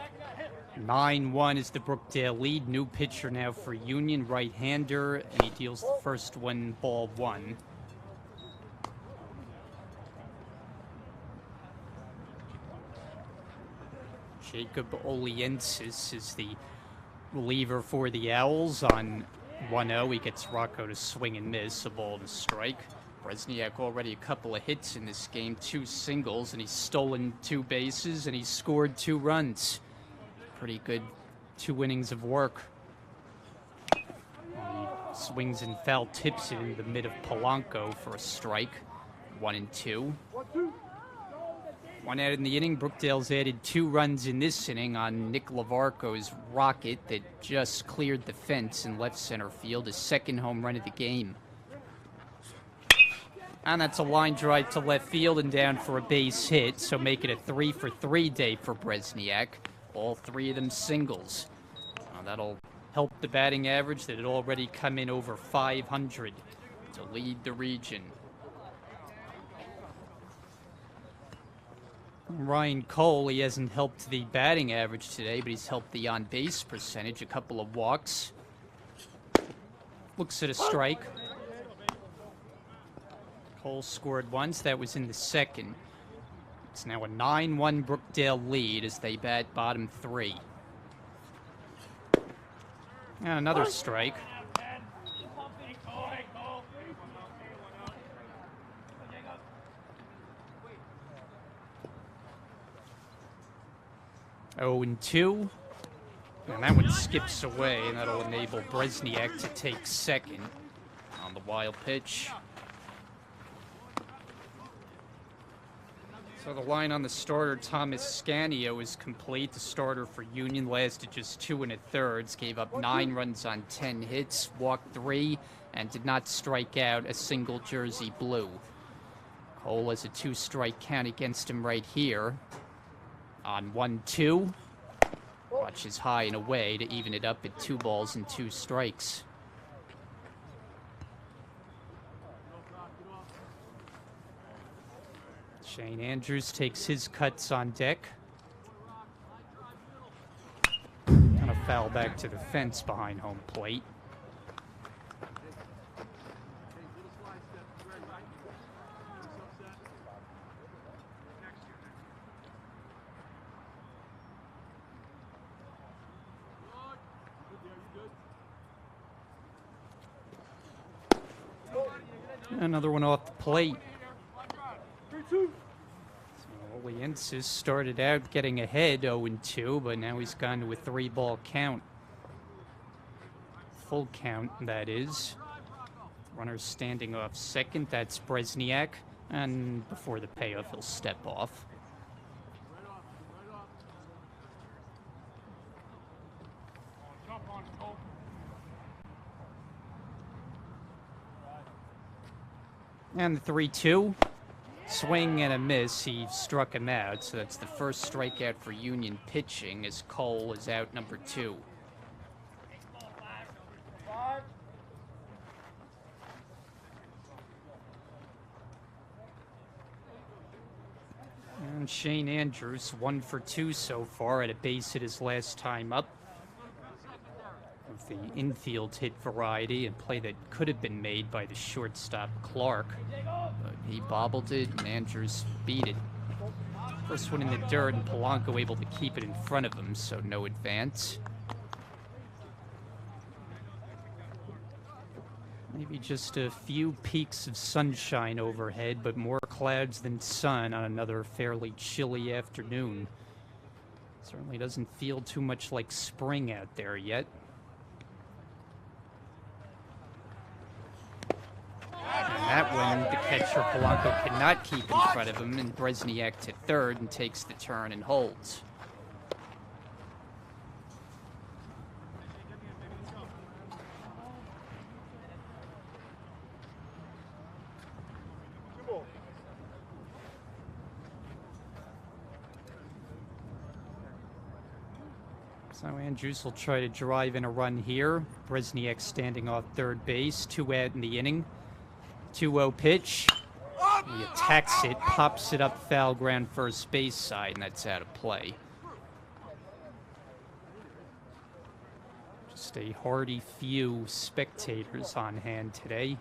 [SPEAKER 1] 9-1 is the Brookdale lead. New pitcher now for Union, right-hander, and he deals the first one, ball one. Jacob Oliensis is the reliever for the Owls on 1-0. He gets Rocco to swing and miss, a ball and a strike. Bresniak already a couple of hits in this game, 2 singles, and he's stolen 2 bases, and he's scored 2 runs. Pretty good 2 innings of work. He swings and foul tips it in the mid of Polanco for a strike, 1-2. 1 out in the inning. Brookdale's added 2 runs in this inning on Nick Lavarco's rocket that just cleared the fence in left center field, his second home run of the game. And that's a line drive to left field and down for a base hit, so make it a 3-for-3 day for Bresniak. All 3 of them singles. That'll help the batting average that had already come in over 500 to lead the region. Ryan Cole, he hasn't helped the batting average today, but he's helped the on-base percentage, a couple of walks. Looks at a strike. Cole scored once, that was in the second. It's now a 9-1 Brookdale lead as they bat bottom 3. And another strike. Oh, and 2. And that one skips away, and that'll enable Bresniak to take second on the wild pitch. So the line on the starter, Thomas Scanio, is complete. The starter for Union lasted just 2 1/3, gave up 9 runs on 10 hits, walked 3, and did not strike out a single Jersey Blue. Cole has a 2-strike count against him right here on 1-2. Watches high and away to even it up at 2 balls and 2 strikes. Shane Andrews takes his cuts on deck. Gonna foul back to the fence behind home plate. Another one off the plate. Oliensis started out getting ahead 0-2, but now he's gone to a 3-ball count. Full count, that is. Runner standing off second, that's Bresniak. And before the payoff, he'll step off. And the 3-2. Swing and a miss. He struck him out, so that's the first strikeout for Union pitching as Cole is out number 2. And Shane Andrews, 1 for 2 so far, at a base hit his last time up. Of the infield hit variety, a play that could have been made by the shortstop Clark, but he bobbled it and Andrews beat it. First one in the dirt, and Polanco able to keep it in front of him, so no advance. Maybe just a few peaks of sunshine overhead, but more clouds than sun on another fairly chilly afternoon. Certainly doesn't feel too much like spring out there yet. And that one, the catcher Polanco cannot keep in front of him, and Bresniak to third and takes the turn and holds. So Andrews will try to drive in a run here. Bresniak standing off third base, 2 out in the inning. 2-0 pitch. He attacks it, pops it up foul ground first base side, and that's out of play. Just a hearty few spectators on hand today.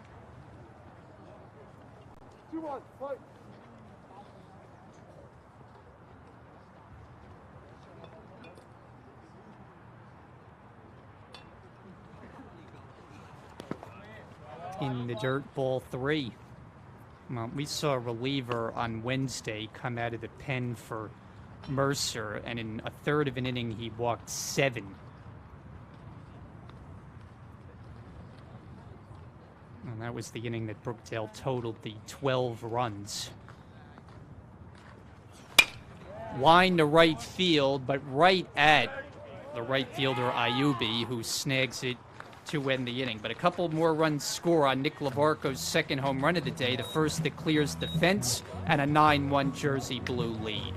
[SPEAKER 1] In the dirt, ball 3. Well, we saw a reliever on Wednesday come out of the pen for Mercer, and in a third of an inning, he walked 7. And that was the inning that Brookdale totaled the 12 runs. Line to right field, but right at the right fielder Ayubi, who snags it to end the inning. But a couple more runs score on Nick Lavarco's second home run of the day, the first that clears the fence, and a 9-1 Jersey Blue lead.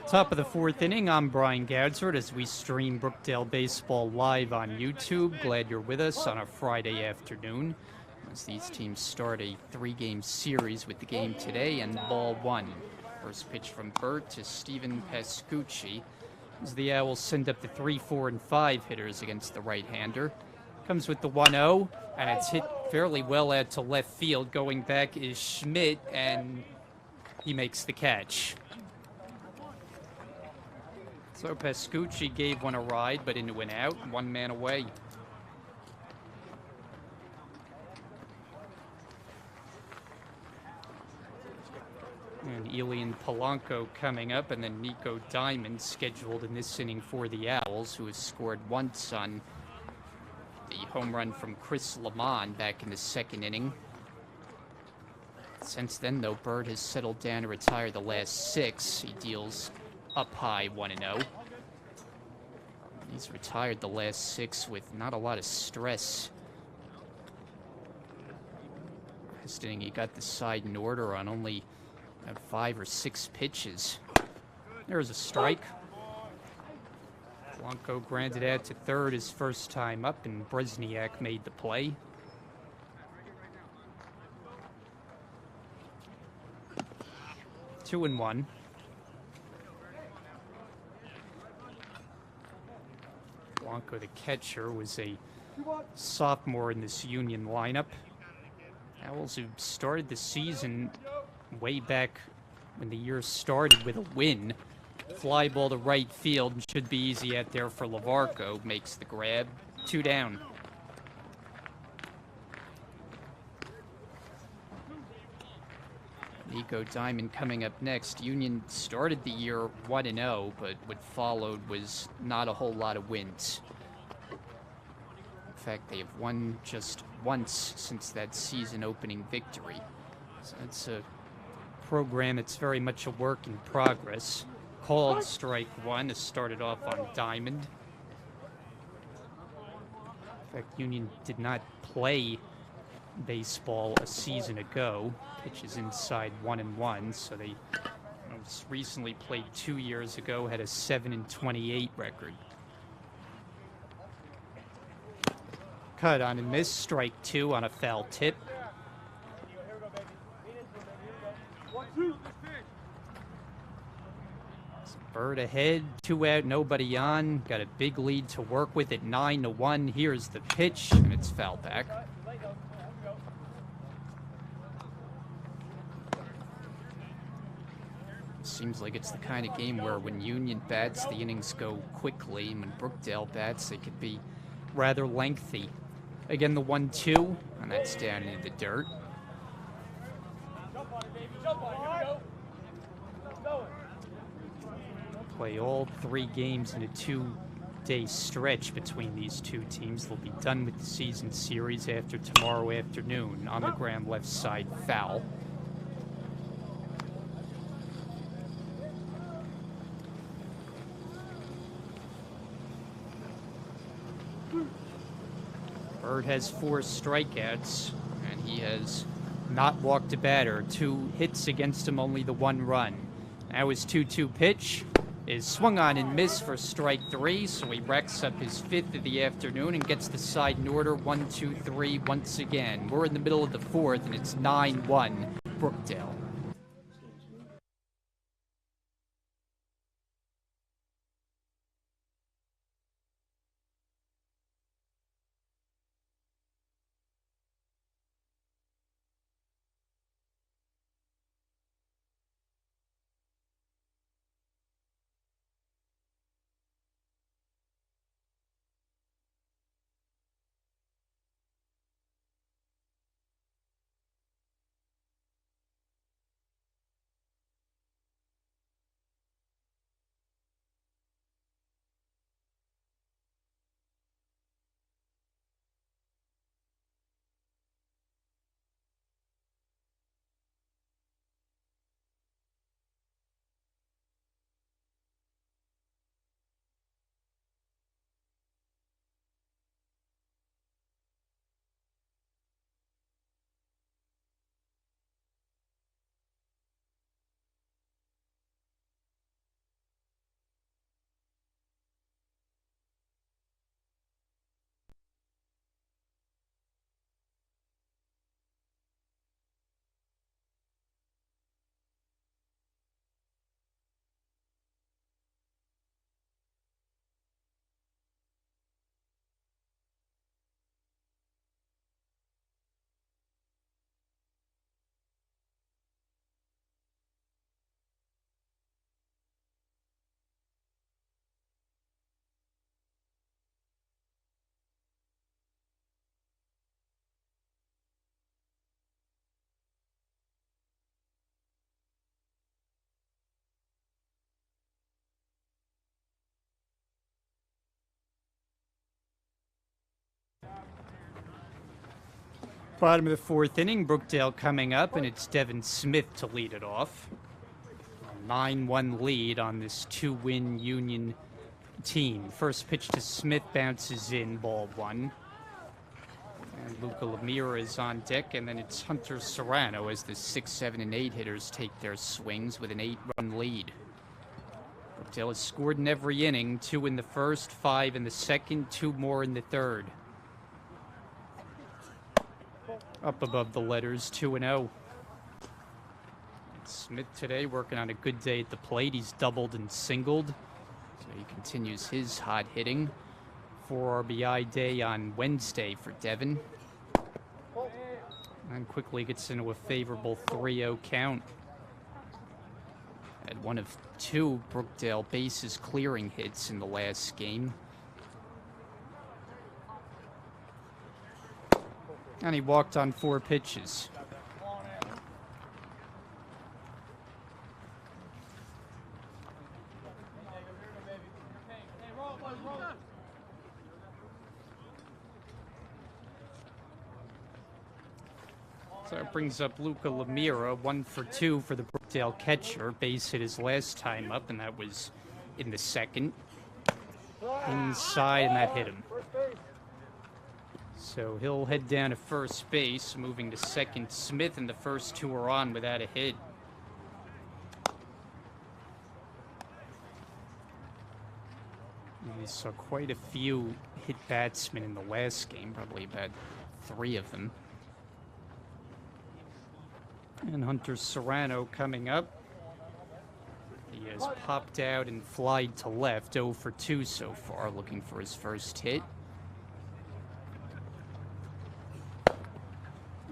[SPEAKER 1] Top of the 4th inning, I'm Brian Gadsford as we stream Brookdale Baseball live on YouTube. Glad you're with us on a Friday afternoon as these teams start a 3-game series with the game today and ball 1. First pitch from Burt to Steven Pascucci as the Owls send up the 3, 4, and 5 hitters against the right-hander. Comes with the 1-0, and it's hit fairly well out to left field. Going back is Schmidt, and he makes the catch. So Pascucci gave one a ride, but into an out, 1 man away. And Elian Polanco coming up, and then Nico Diamond scheduled in this inning for the Owls, who has scored once on the home run from Chris Lamont back in the 2nd inning. Since then, though, Bird has settled down to retire the last 6. He deals up high 1-0. He's retired the last 6 with not a lot of stress. Last inning, he got the side in order on only 5 or 6 pitches. There's a strike. Blanco grounded out to third his first time up, and Bresniak made the play. Two and one. Blanco, the catcher, was a sophomore in this Union lineup. Owls who started the season way back when the year started with a win. Fly ball to right field, should be easy out there for Lavarco. Makes the grab. 2 down. Nico Diamond coming up next. Union started the year 1-0, but what followed was not a whole lot of wins. fact, they have won just once since that season-opening victory. So it's a program that's very much a work in progress. Called strike one, has started off on diamond. In fact, Union did not play baseball a season ago. Pitch is inside 1-1, so they most recently played 2 years ago, had a 7-28 record. Cut on a miss, strike two on a foul tip. Bird ahead, 2 out, nobody on. Got a big lead to work with at 9-1. Here's the pitch, and it's foul back. Seems like it's the kind of game where when Union bats, the innings go quickly, and when Brookdale bats, they could be rather lengthy. Again, the 1-2, and that's down into the dirt. Play all 3 games in a 2-day stretch between these two teams. They'll be done with the season series after tomorrow afternoon. On the ground, left side, foul. Bird has 4 strikeouts, and he has not walked a batter. 2 hits against him, only the 1 run. Now his 2-2 pitch is swung on and missed for strike 3, so he racks up his 5th of the afternoon and gets the side in order, 1-2-3 once again. We're in the middle of the 4th, and it's 9-1 Brookdale. Bottom of the 4th inning, Brookdale coming up, and it's Devin Smith to lead it off. A 9-1 lead on this 2-win Union team. First pitch to Smith bounces in, ball 1. And Luca Lemire is on deck, and then it's Hunter Serrano as the 6, 7, and 8 hitters take their swings with an 8-run lead. Brookdale has scored in every inning, 2 in the first, 5 in the second, 2 more in the third. Up above the letters, 2-0. Smith today working on a good day at the plate. He's doubled and singled, so he continues his hot hitting. 4 RBI day on Wednesday for Devin. And quickly gets into a favorable 3-0 count. Had one of 2 Brookdale bases clearing hits in the last game. And he walked on 4 pitches. So that brings up Luca Lemira, 1 for 2 for the Brookdale catcher. Base hit his last time up, and that was in the second. Inside, and that hit him. So he'll head down to first base, moving to second Smith, and the first two are on without a hit. We saw quite a few hit batsmen in the last game, probably about 3 of them. And Hunter Serrano coming up. He has popped out and flied to left, 0 for 2 so far, looking for his first hit.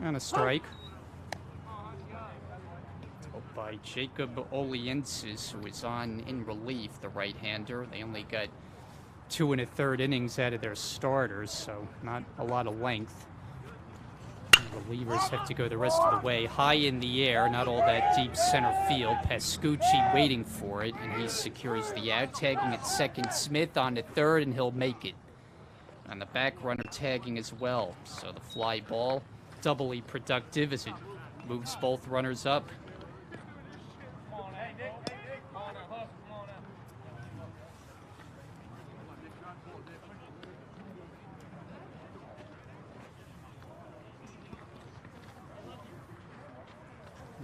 [SPEAKER 1] And a strike. By Jacob Oliensis, who is on in relief, the right-hander. They only got 2 1/3 innings out of their starters, so not a lot of length. Relievers have to go the rest of the way. High in the air, not all that deep center field. Pascucci waiting for it, and he secures the out. Tagging at second, Smith on to third, and he'll make it. And the back runner tagging as well. So the fly ball, doubly productive as it moves both runners up.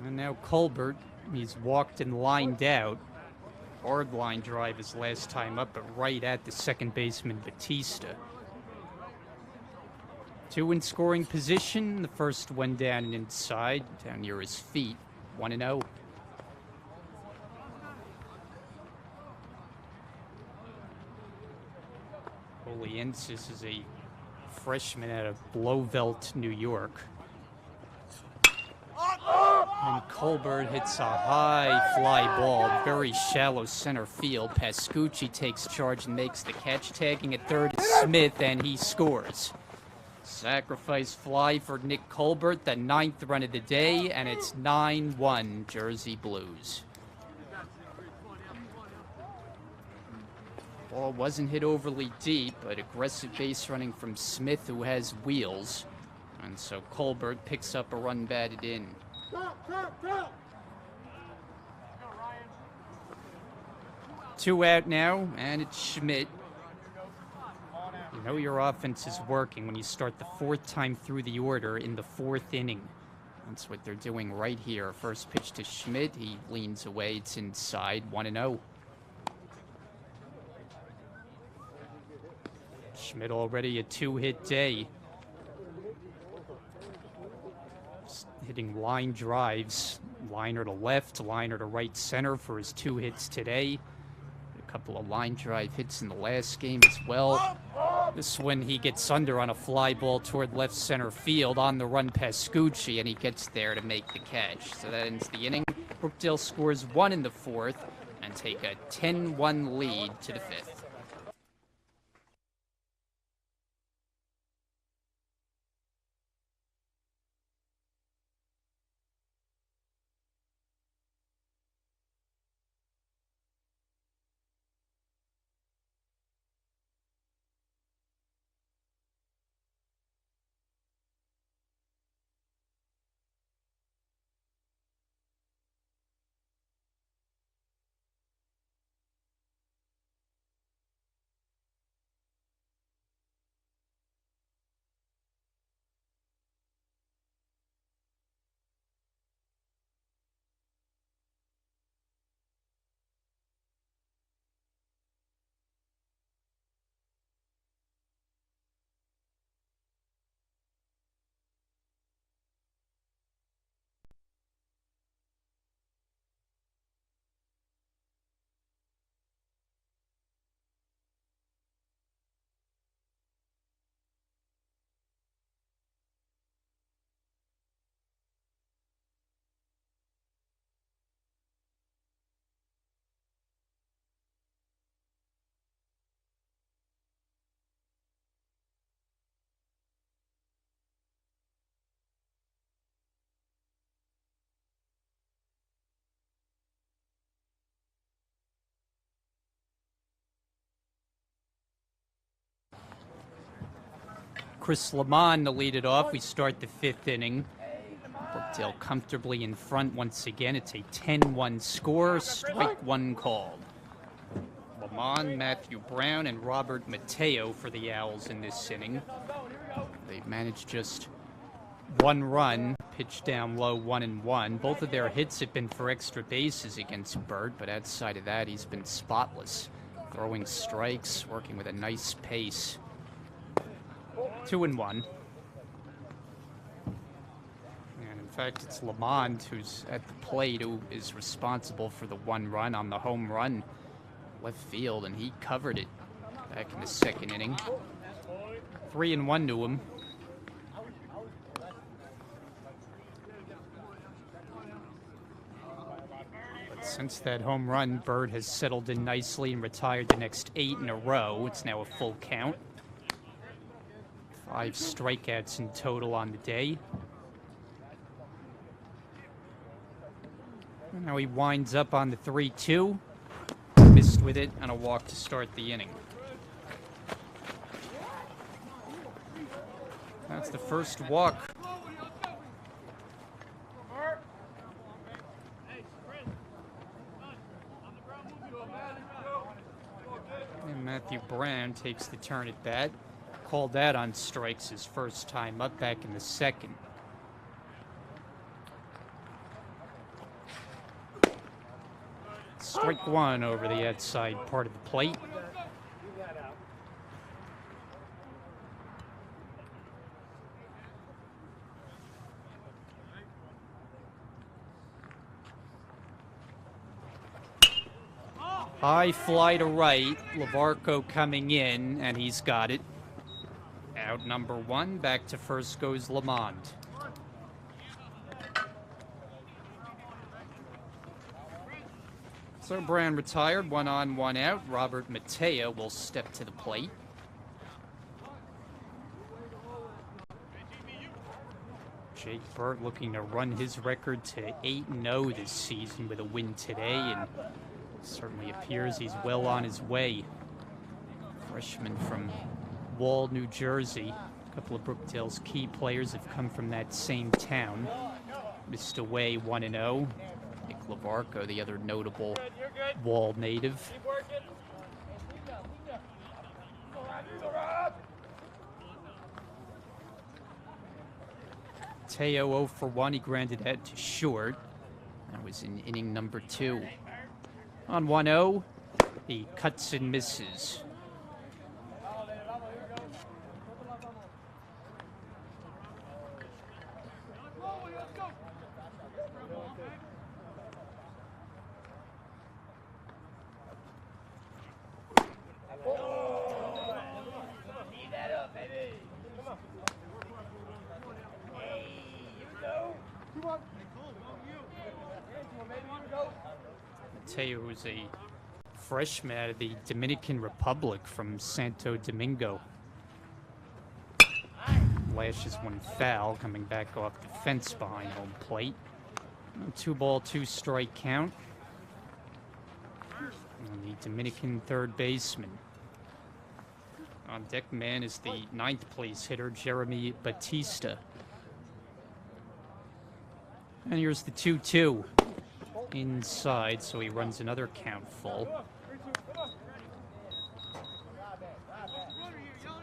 [SPEAKER 1] And now Colbert, he's walked and lined out. Hard line drive his last time up, but right at the second baseman, Batista. 2 in scoring position. The first one down and inside, down near his feet. 1-0. Oliensis is a freshman out of Blauvelt, New York. And Colbert hits a high fly ball, very shallow center field. Pascucci takes charge and makes the catch. Tagging at third is Smith, and he scores. Sacrifice fly for Nick Colbert, the 9th run of the day, and it's 9-1 Jersey Blues. Ball wasn't hit overly deep, but aggressive base running from Smith, who has wheels. And so Colbert picks up a run batted in. 2 out now, and it's Schmidt. You know your offense is working when you start the 4th time through the order in the 4th inning. That's what they're doing right here. First pitch to Schmidt. He leans away. It's inside. 1-0. Schmidt already a 2-hit day. Hitting line drives, liner to left, liner to right center for his 2 hits today. A couple of line drive hits in the last game as well. This one he gets under on a fly ball toward left center field. On the run, Pascucci, and he gets there to make the catch. So that ends the inning. Brookdale scores 1 in the 4th and take a 10-1 lead to the 5th. Chris Lamont to lead it off. We start the 5th inning. Brookdale comfortably in front once again. It's a 10-1 score, strike one called. Lamont, Matthew Brown, and Robert Mateo for the Owls in this inning. They've managed just one run, pitched down low, 1-1. Both of their hits have been for extra bases against Burt, but outside of that, he's been spotless. Throwing strikes, working with a nice pace. 2-1. And in fact, it's Lamont who's at the plate who is responsible for the one run on the home run left field, and he covered it back in the second inning. 3-1 to him. But since that home run, Bird has settled in nicely and retired the next 8 in a row. It's now a full count. 5 strikeouts in total on the day. And now he winds up on the 3-2. Missed with it on a walk to start the inning. That's the first walk. And Matthew Brown takes the turn at bat. Called that on strikes his first time up back in the second. Strike one over the outside part of the plate. High fly to right. Lavarco coming in, and he's got it. Out number 1. Back to first goes Lamont. So Brown retired, 1 on, 1 out. Robert Mateo will step to the plate. Jake Burt looking to run his record to 8-0 this season with a win today, and certainly appears he's well on his way. Freshman from Wall, New Jersey. A couple of Brookdale's key players have come from that same town. Missed away 1-0. Nick Lavarco, the other notable Wall native. Teo 0 for 1. He grounded that to short. That was in inning number 2. On 1-0, he cuts and misses. Mateo, who's a freshman out of the Dominican Republic from Santo Domingo. Lashes one foul, coming back off the fence behind home plate. 2-ball, 2-strike count. And the Dominican third baseman. On deck man is the 9th place hitter, Jeremy Batista. And here's the 2-2. Inside, so he runs another count full.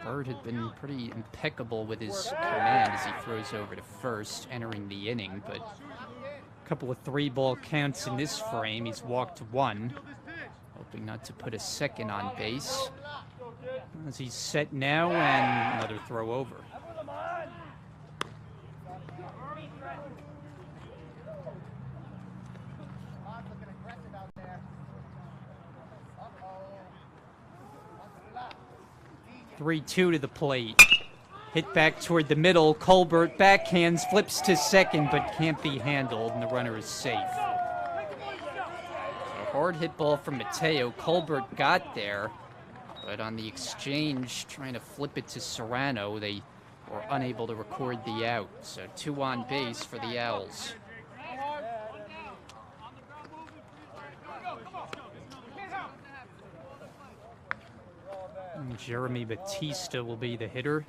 [SPEAKER 1] Bird had been pretty impeccable with his command as he throws over to first, entering the inning, but a couple of 3-ball counts in this frame. He's walked 1, hoping not to put a second on base. As he's set now, and another throw over. Three-2 to the plate. Hit back toward the middle. Colbert backhands, flips to second, but can't be handled, and the runner is safe. A hard hit ball from Mateo. Colbert got there, but on the exchange, trying to flip it to Serrano, they were unable to record the out. So 2 on base for the Owls. And Jeremy Batista will be the hitter.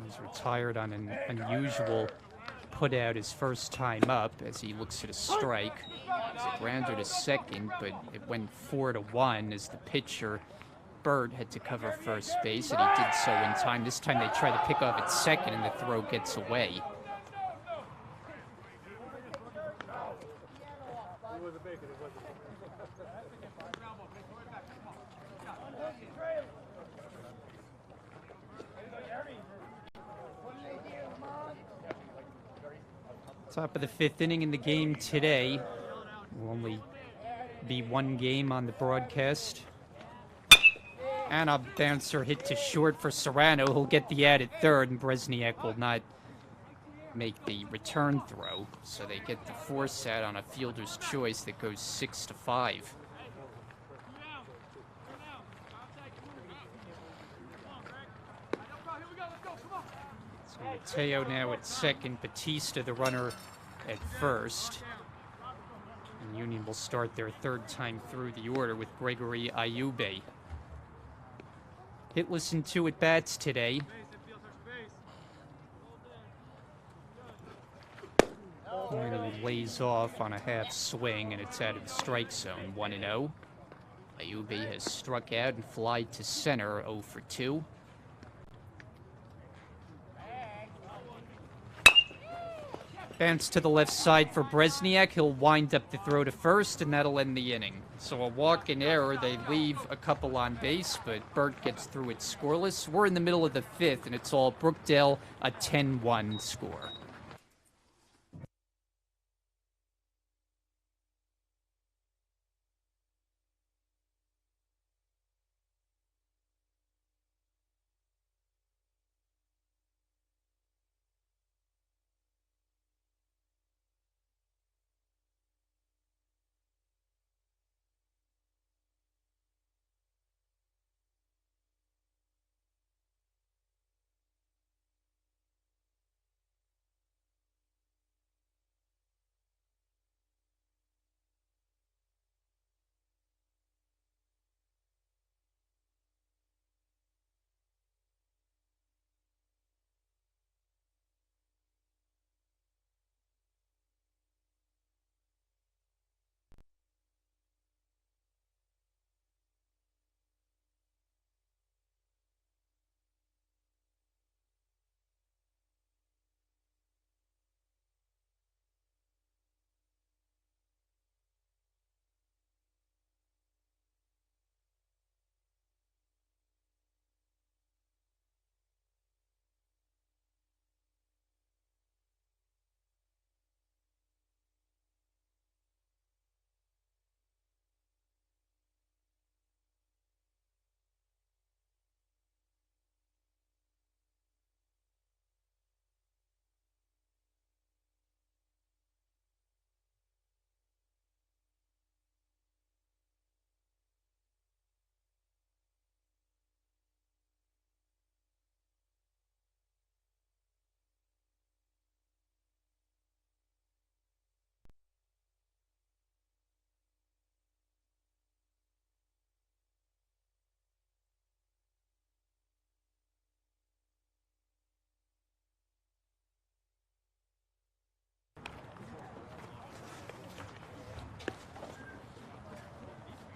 [SPEAKER 1] He's retired on an unusual put out his first time up as he looks at a strike. It's a grounder to second, but it went 4-1 as the pitcher, Burt, had to cover first base, and he did so in time. This time they try to pick off at second, and the throw gets away. Top of the fifth inning in the game today. Will only be one game on the broadcast. And a bouncer hit to short for Serrano. He'll get the ad at third, and Bresniak will not make the return throw. So they get the force out on a fielder's choice that goes 6-5. So Mateo now at second, Batista the runner at first. And Union will start their third time through the order with Gregory Ayube. Hitless in 2 at-bats today. And he lays off on a half swing, and it's out of the strike zone, 1-0. Ayube has struck out and flied to center, 0 for 2. Bounce to the left side for Bresniak. He'll wind up the throw to first, and that'll end the inning. So a walk and error. They leave a couple on base, but Burt gets through it scoreless. We're in the middle of the fifth, and it's all Brookdale, a 10-1 score.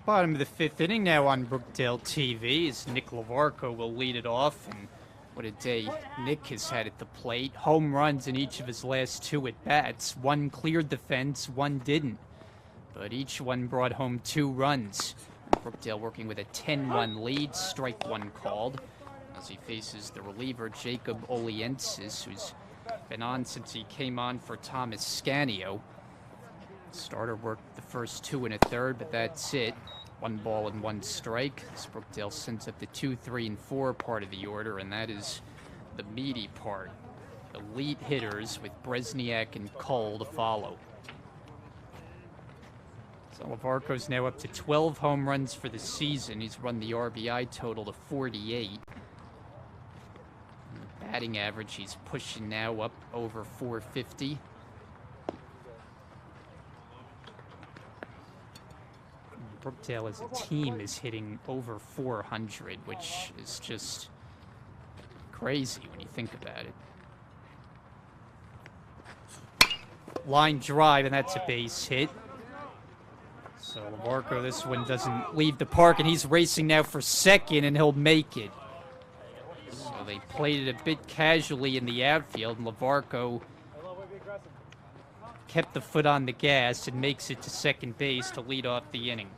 [SPEAKER 1] Bottom of the fifth inning now on Brookdale TV as Nick Lavarco will lead it off. And what a day Nick has had at the plate. Home runs in each of his last 2 at-bats. One cleared the fence, one didn't. But each one brought home 2 runs. Brookdale working with a 10-1 lead, strike one called, as he faces the reliever Jacob Oliensis, who's been on since he came on for Thomas Scanio. Starter worked the first 2 and a third, but that's it. 1 ball and 1 strike. As Brookdale sends up the 2, 3, and 4 part of the order, and that is the meaty part. Elite hitters with Bresniak and Cole to follow. So Lavarco's now up to 12 home runs for the season. He's run the RBI total to 48. And the batting average, he's pushing now up over 450. Brookdale as a team is hitting over 400, which is just crazy when you think about it. line drive, and that's a base hit. So Lavarco, this one doesn't leave the park, and he's racing now for second, and he'll make it. So they played it a bit casually in the outfield, and Lavarco kept the foot on the gas and makes it to second base to lead off the inning.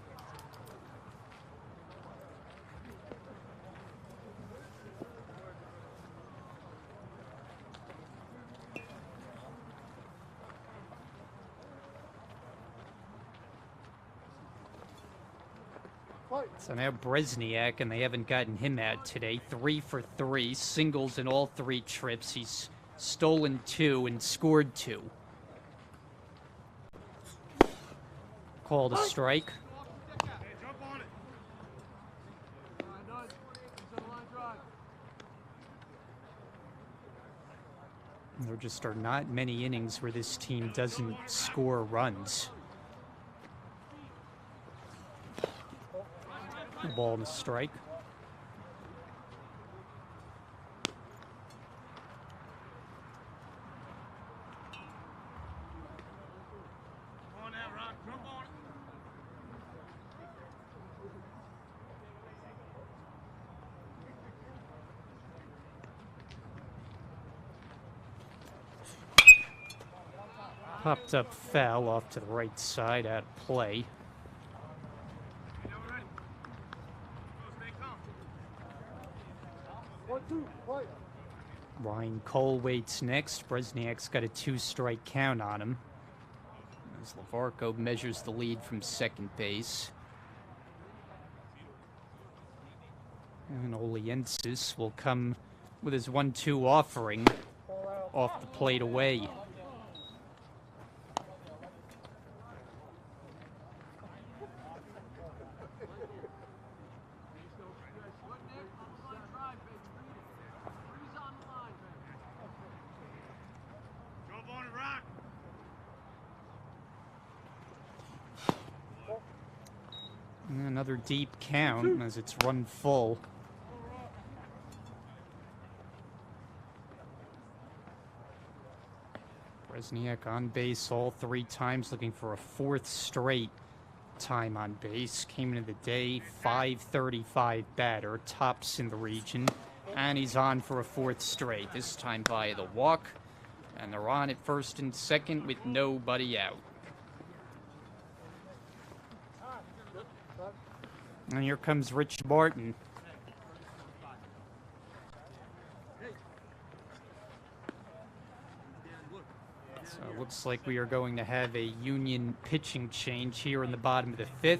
[SPEAKER 1] So now Bresniak, and they haven't gotten him out today. 3 for 3, singles in all 3 trips. He's stolen 2 and scored 2. Called a strike. There just are not many innings where this team doesn't score runs. Ball and a strike. Popped up foul off to the right side, out of play. Ryan Cole waits next. Bresniak's got a 2-strike count on him, as Lavarco measures the lead from second base. And Oliensis will come with his 1-2 offering off the plate away. Another deep count as it's run full. Bresniak on base all 3 times, looking for a 4th straight time on base. Came into the day, .535 batter, tops in the region, and he's on for a 4th straight, this time via the walk. And they're on at first and second with nobody out. And here comes Rich Martin. So it looks like we are going to have a Union pitching change here in the bottom of the 5th.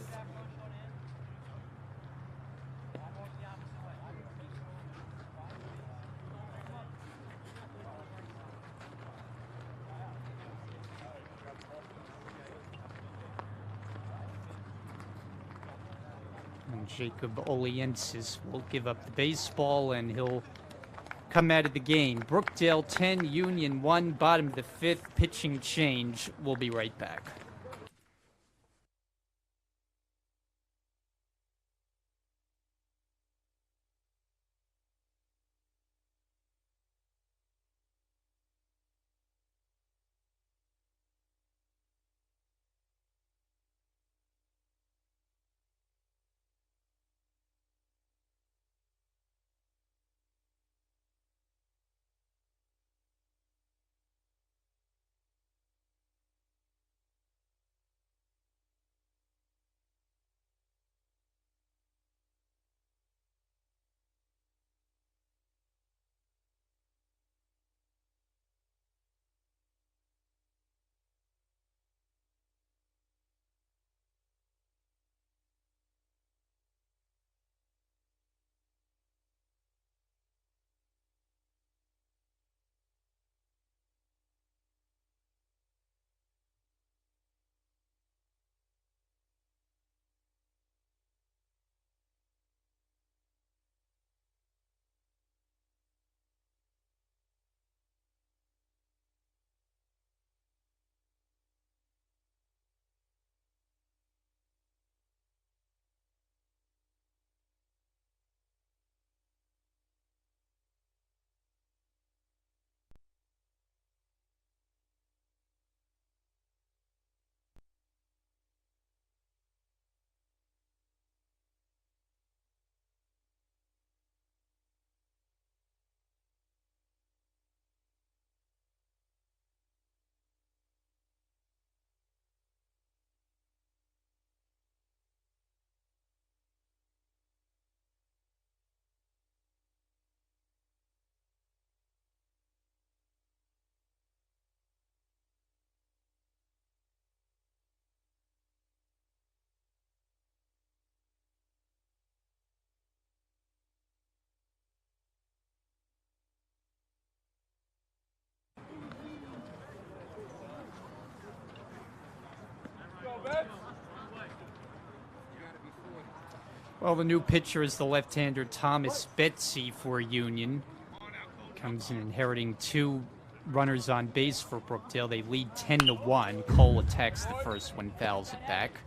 [SPEAKER 1] And Jacob Oliensis will give up the baseball, and he'll come out of the game. Brookdale 10, Union 1, bottom of the 5th, pitching change. We'll be right back. Well, the new pitcher is the left-hander Thomas Betsy for Union. Comes in inheriting 2 runners on base for Brookdale. They lead 10-1. Cole attacks the first one, fouls it back.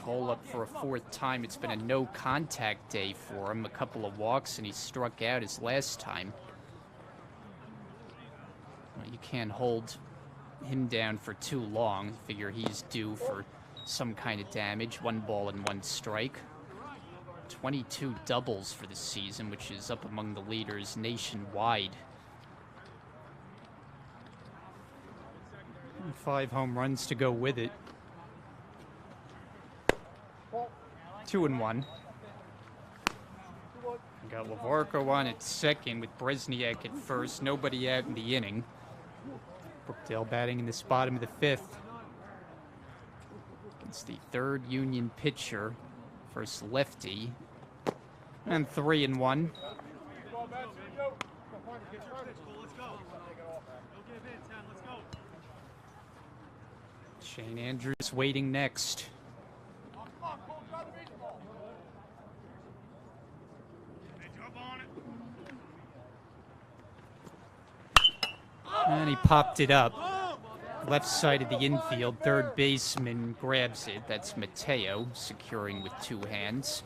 [SPEAKER 1] Cole up for a 4th time. It's been a no-contact day for him. A couple of walks, and he struck out his last time. Well, you can't hold him down for too long. Figure he's due for some kind of damage. 1 ball and 1 strike. 22 doubles for the season, which is up among the leaders nationwide. 5 home runs to go with it. 2-1. Got Lavarco on at second with Bresniak at first. Nobody out in the inning. Brookdale batting in this bottom of the 5th. It's the 3rd Union pitcher. First lefty. And 3-1. Shane Andrews waiting next. And he popped it up. Left side of the infield, 3rd baseman grabs it. That's Mateo, securing with 2 hands.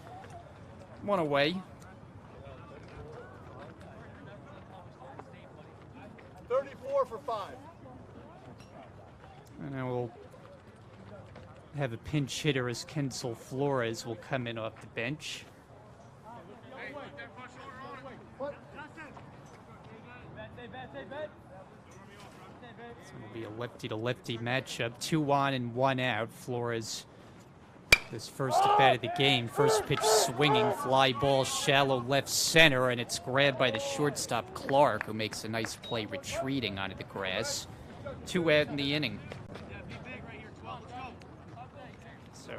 [SPEAKER 1] 1 away.
[SPEAKER 2] 34 for 5.
[SPEAKER 1] And now we'll have a pinch hitter as Kensel Flores will come in off the bench. So it'll be a lefty-to-lefty matchup. 2 on and 1 out. Flores, this first at bat of the game. First pitch swinging, fly ball, shallow left center, and it's grabbed by the shortstop Clark, who makes a nice play retreating onto the grass. 2 out in the inning. So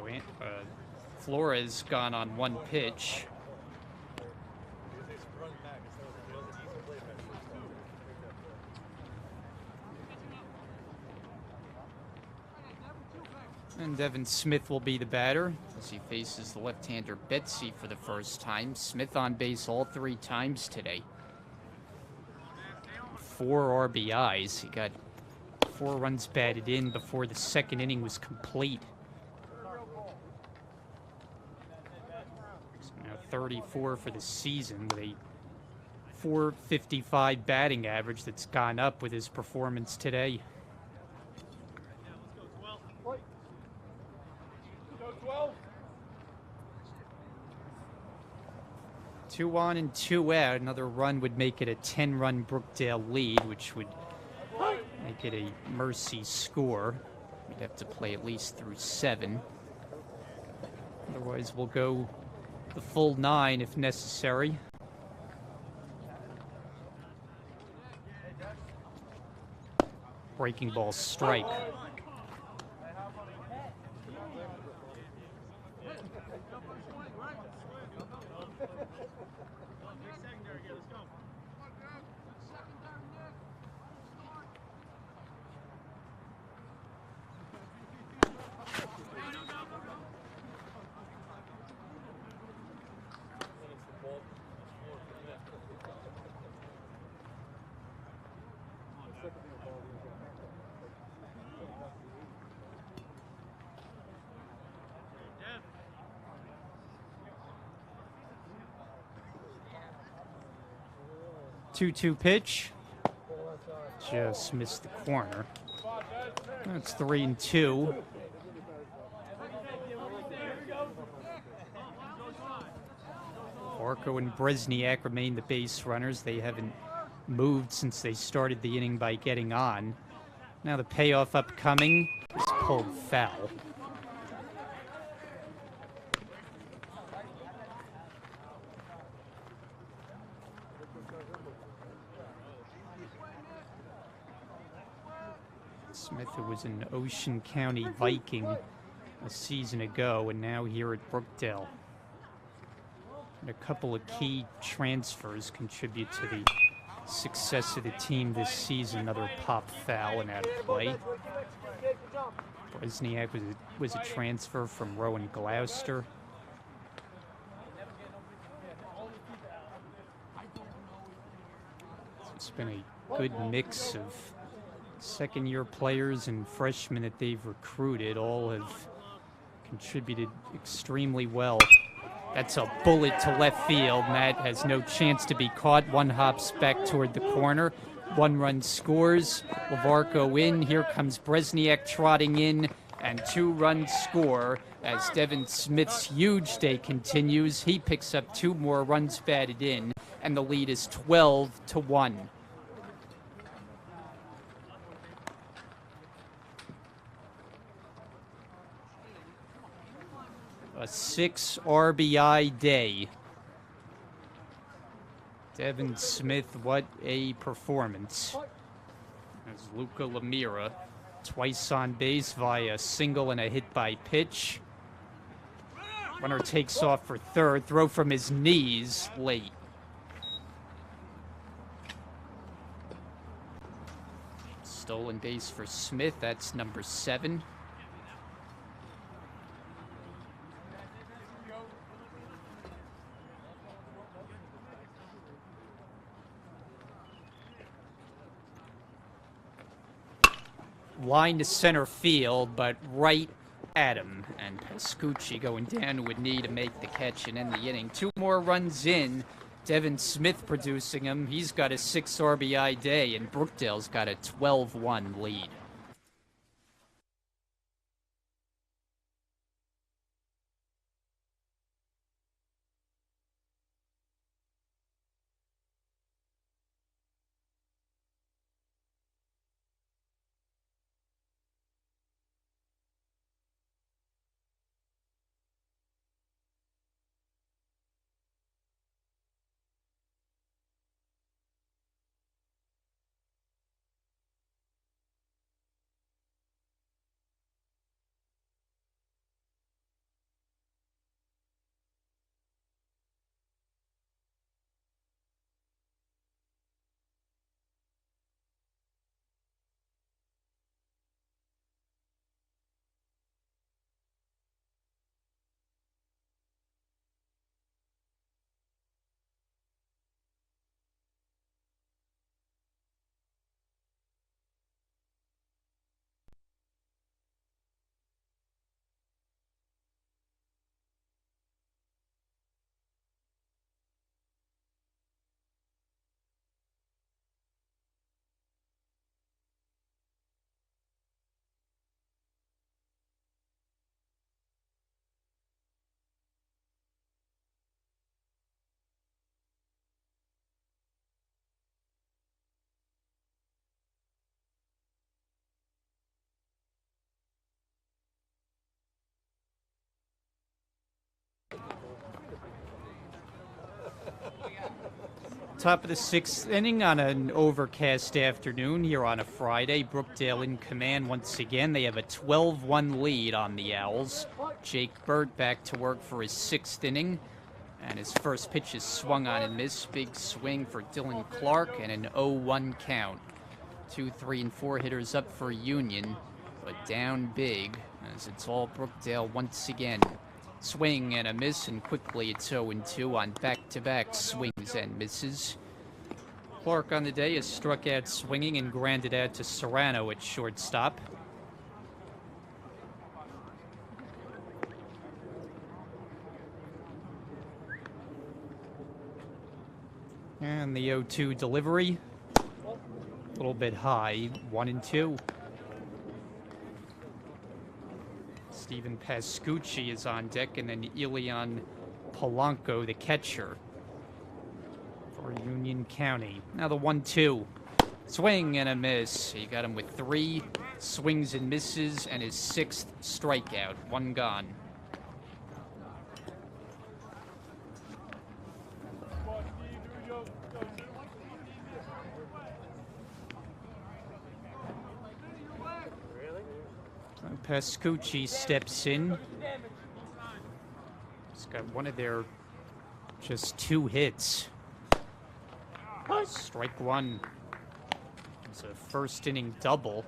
[SPEAKER 1] Flores gone on 1 pitch. And Devin Smith will be the batter as he faces the left-hander Betsy for the first time. Smith on base all 3 times today. 4 RBIs. He got 4 runs batted in before the 2nd inning was complete. So now 34 for the season with a .455 batting average that's gone up with his performance today. 2 on and 2 out. Another run would make it a 10-run Brookdale lead, which would make it a mercy score. We'd have to play at least through 7. Otherwise, we'll go the full 9 if necessary. Breaking ball strike. Two-two pitch. Just missed the corner. That's 3-2. Orko and Bresniak remain the base runners. They haven't moved since they started the inning by getting on. Now the payoff upcoming is pulled foul. Smith, who was an Ocean County Viking a season ago, and now here at Brookdale. And a couple of key transfers contribute to the success of the team this season. Another pop foul and out of play. Bresniak was a transfer from Rowan Gloucester. So it's been a good mix of second-year players and freshmen that they've recruited. All have contributed extremely well. That's a bullet to left field, and that has no chance to be caught. One hops back toward the corner. One run scores. Lavarco in. Here comes Bresniak trotting in. And 2 runs score as Devin Smith's huge day continues. He picks up 2 more runs batted in, and the lead is 12-1. A 6 RBI day. Devin Smith, what a performance. As Luca Lemira, twice on base via single and a hit by pitch. Runner takes off for third, throw from his knees late. Stolen base for Smith, that's number 7. Line to center field, but right at him. And Pascucci going down to a knee to make the catch and end the inning. 2 more runs in. Devin Smith producing him. He's got a 6 RBI day, and Brookdale's got a 12-1 lead. Top of the 6th inning on an overcast afternoon here on a Friday. Brookdale in command once again. They have a 12-1 lead on the Owls. Jake Burt back to work for his 6th inning. And his first pitch is swung on and missed. Big swing for Dylan Clark and an 0-1 count. 2, 3, and 4 hitters up for Union, but down big as it's all Brookdale once again. Swing and a miss, and quickly it's 0-2 on back-to-back swings and misses. Clark on the day has struck out swinging and grounded out to Serrano at shortstop. And the 0-2 delivery, a little bit high, 1-2. Stephen Pascucci is on deck, and then Ilian Polanco, the catcher for Union County. Now the 1-2. Swing and a miss. He got him with 3 swings and misses and his 6th strikeout. 1 gone. Pascucci steps in. He's got one of their just 2 hits. Strike 1. It's a first inning double.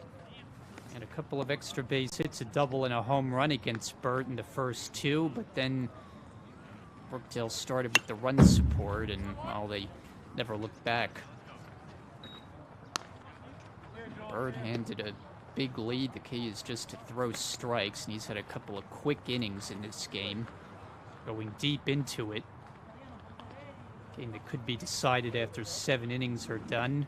[SPEAKER 1] And a couple of extra base hits, a double and a home run against Burt in the first two, but then Brookdale started with the run support, and, well, they never looked back. Burt handed a big lead. The key is just to throw strikes, and he's had a couple of quick innings in this game, going deep into it. Game that could be decided after 7 innings are done.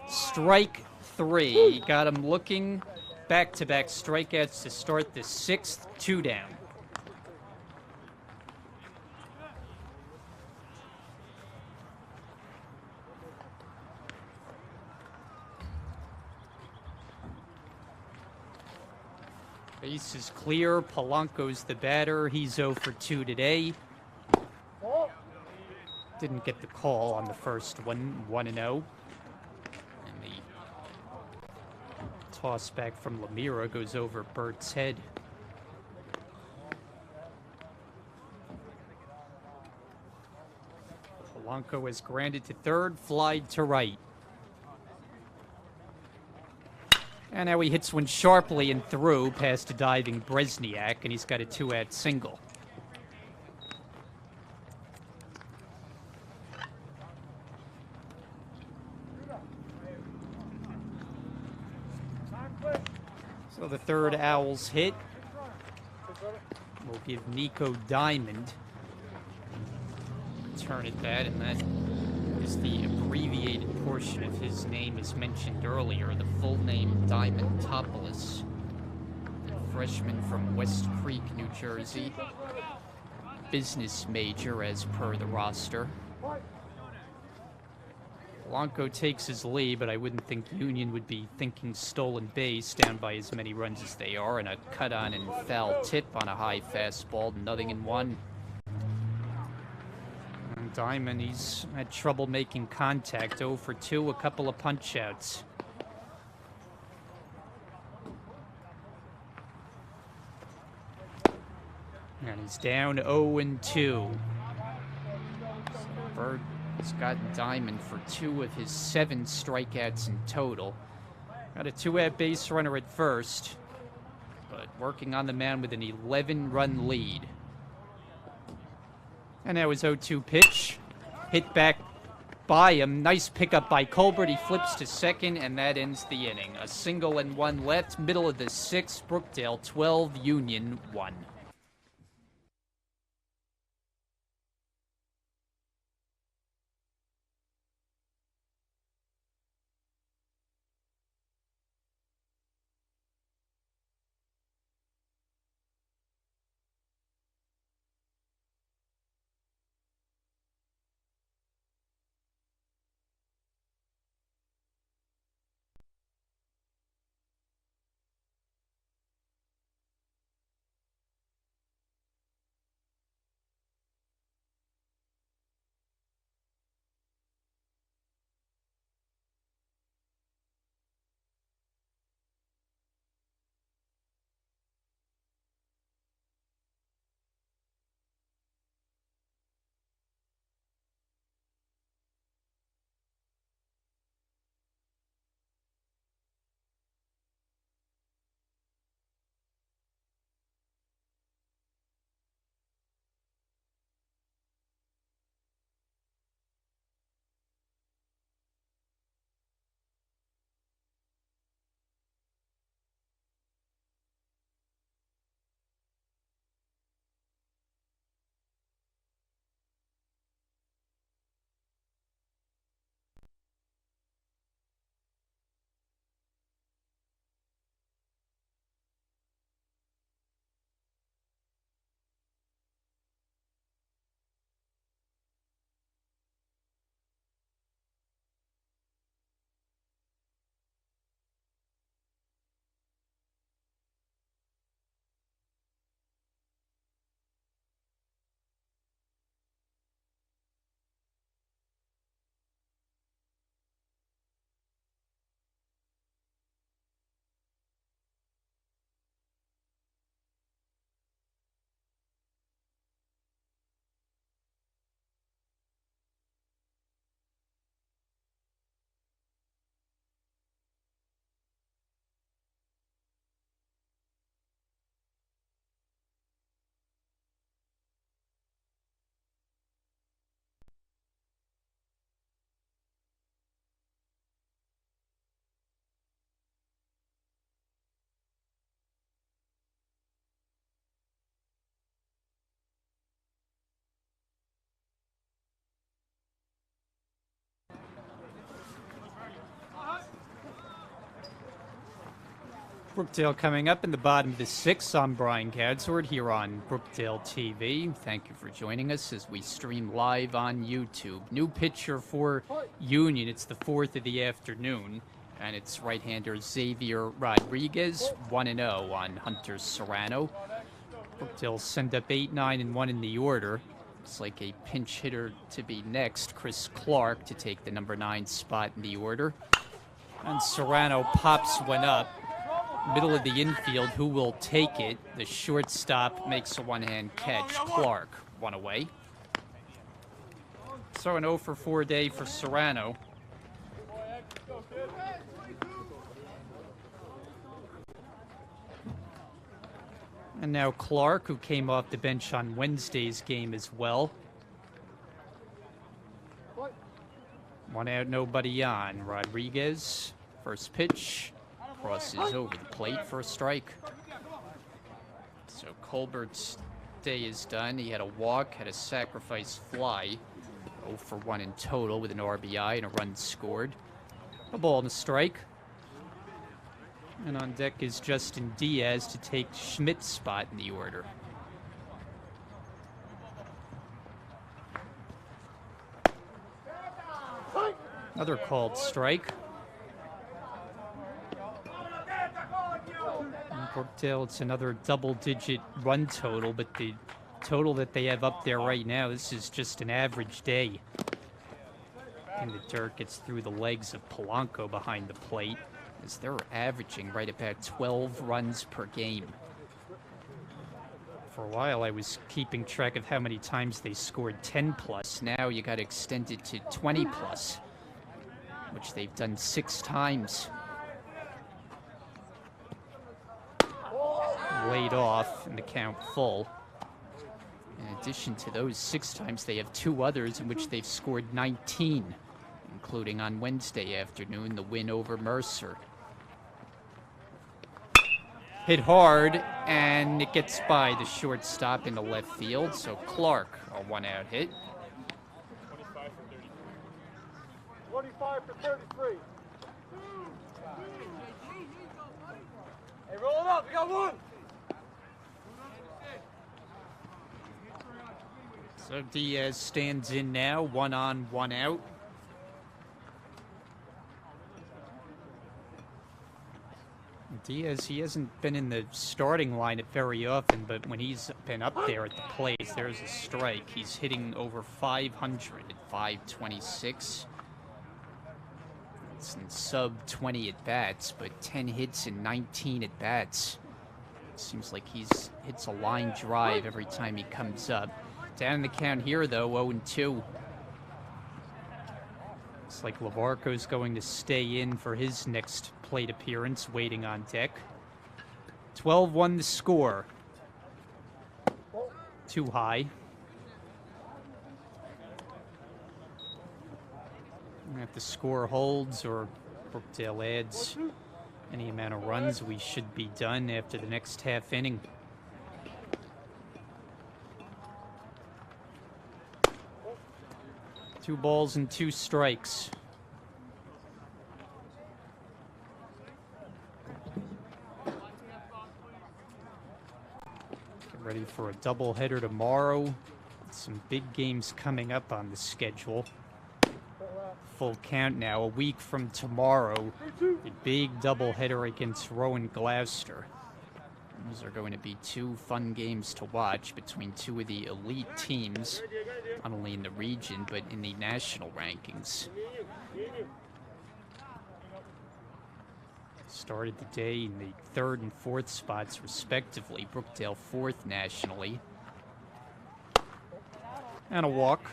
[SPEAKER 1] Strike 3. He got him looking. Back-to-back strikeouts to start the 6th, 2 down. Base is clear. Polanco's the batter. He's 0 for 2 today. Didn't get the call on the first one, 1-0. And the toss back from Lemira goes over Burt's head. Polanco is grounded to third, flied to right. And now he hits one sharply and through past a diving Bresniak, and he's got a 2-out single. So the third Owls hit will give Nico Diamond turn at bat, and that is the abbreviated portion of his name as mentioned earlier. The full name, Diamantopoulos, a freshman from West Creek, New Jersey, business major as per the roster. Polanco takes his lead, but I wouldn't think Union would be thinking stolen base down by as many runs as they are, and a cut on and foul tip on a high fastball, 0-1. And Diamond, he's had trouble making contact, 0 for 2, a couple of punch outs. And he's down 0-2. Bird has gotten Diamond for 2 of his 7 strikeouts in total. Got a 2-out base runner at first, but working on the mound with an 11-run lead. And that was 0-2 pitch. Hit back by him. Nice pickup by Colbert. He flips to second, and that ends the inning. A single and 1 left. Middle of the 6th. Brookdale 12, Union 1. Brookdale coming up in the bottom of the sixth. I'm Brian Gadsword here on Brookdale TV. Thank you for joining us as we stream live on YouTube. New pitcher for Union. It's the 4th of the afternoon, and it's right-hander Xavier Rodriguez, 1-0 on Hunter Serrano. Brookdale send up 8, 9, and 1 in the order. It's like a pinch hitter to be next, Chris Clark, to take the number 9 spot in the order. And Serrano pops one up. Middle of the infield, who will take it? The shortstop makes a one-hand catch. Clark, one away. So an 0 for 4 day for Serrano. And now Clark, who came off the bench on Wednesday's game as well. 1 out, nobody on. Rodriguez, first pitch. Crosses over the plate for a strike. So Colbert's day is done. He had a walk, had a sacrifice fly. 0 for 1 in total with an RBI and a run scored. A ball and a strike. And on deck is Justin Diaz to take Schmidt's spot in the order. Another called strike. Brookdale, it's another double-digit run total, but the total that they have up there right now, this is just an average day. And the dirt gets through the legs of Polanco behind the plate, as they're averaging right about 12 runs per game. For a while, I was keeping track of how many times they scored 10+. Now you got to extend it to 20+, which they've done 6 times. Laid off and the count full. In addition to those 6 times, they have 2 others in which they've scored 19, including on Wednesday afternoon, the win over Mercer. Hit hard, and it gets by the shortstop into left field, so Clark, a 1-out hit.
[SPEAKER 2] 25 for 33. Hey, roll it up. We got 1.
[SPEAKER 1] So Diaz stands in now, 1 on, 1 out. Diaz, he hasn't been in the starting lineup very often, but when he's been up there at the plate, there's a strike. He's hitting over 500 at 526. It's in sub-20 at-bats, but 10 hits and 19 at-bats. Seems like he's hits a line drive every time he comes up. Down in the count here, though, 0-2. Looks like Lavarco's going to stay in for his next plate appearance, waiting on deck. 12-1 the score. Too high. And if the score holds or Brookdale adds any amount of runs, we should be done after the next half inning. Two balls and 2 strikes. Get ready for a doubleheader tomorrow. Some big games coming up on the schedule. Full count now. A week from tomorrow, a big doubleheader against Rowan Gloucester. Those are going to be 2 fun games to watch between 2 of the elite teams, not only in the region, but in the national rankings. Started the day in the 3rd and 4th spots, respectively. Brookdale 4th nationally. And a walk.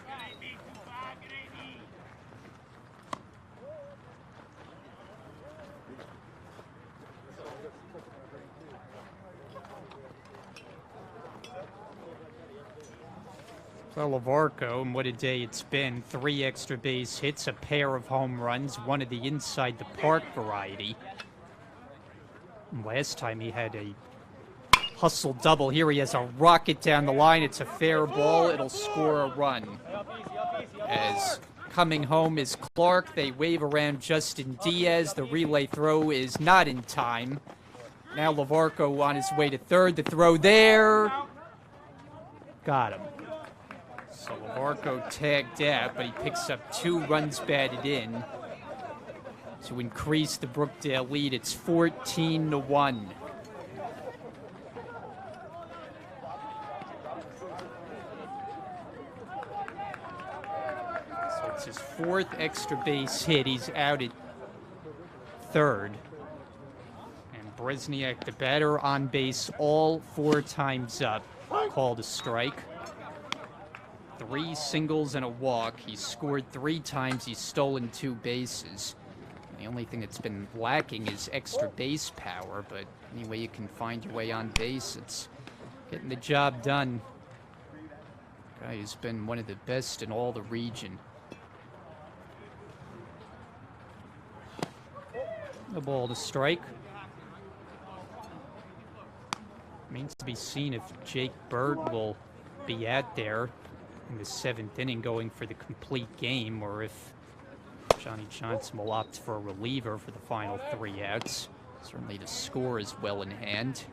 [SPEAKER 1] So Lavarco, and what a day it's been. 3 extra base hits, a pair of home runs, one of the inside the park variety. And last time he had a hustle double. Here he has a rocket down the line. It's a fair ball. It'll score a run. As coming home is Clark. They wave around Justin Diaz. The relay throw is not in time. Now Lavarco on his way to third. The throw there. Got him. So Lavarco tagged out, but he picks up 2 runs batted in to increase the Brookdale lead. It's 14-1. So it's his 4th extra base hit. He's out at third. And Bresniak, the batter, on base all 4 times up. Called a strike. 3 singles and a walk. He's scored 3 times. He's stolen 2 bases. The only thing that's been lacking is extra base power, but any way you can find your way on base, it's getting the job done. Guy who's been one of the best in all the region. The ball to strike. Remains to be seen if Jake Bird will be out there in the 7th inning going for the complete game, or if Johnny Johnson will opt for a reliever for the final 3 outs. Certainly the score is well in hand.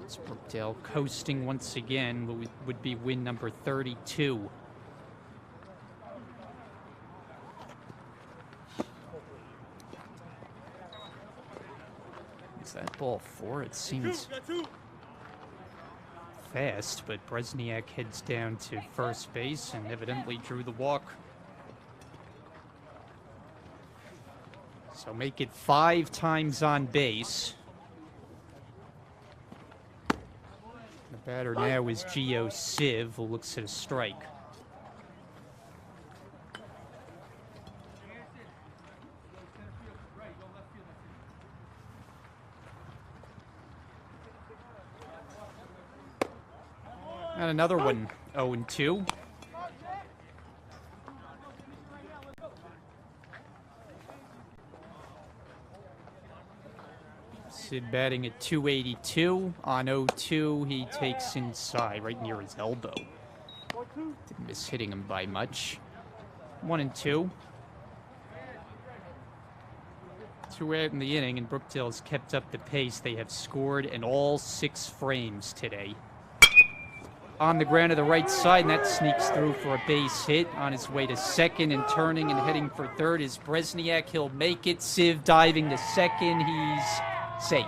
[SPEAKER 1] It's Brookdale coasting once again, would be win number 32. Is that ball 4? It seems fast, but Bresniak heads down to first base and evidently drew the walk. So make it 5 times on base. The batter now is Gio Civ, who looks at a strike. And another one, 0-2. Sid batting at 282. On 0-2, he takes inside, right near his elbow. Didn't miss hitting him by much. 1-2. 2 out in the inning, and Brookdale has kept up the pace. They have scored in all 6 frames today. On the ground to the right side, and that sneaks through for a base hit. On his way to second and turning and heading for third is Bresniak. He'll make it. Civ diving to second. He's safe.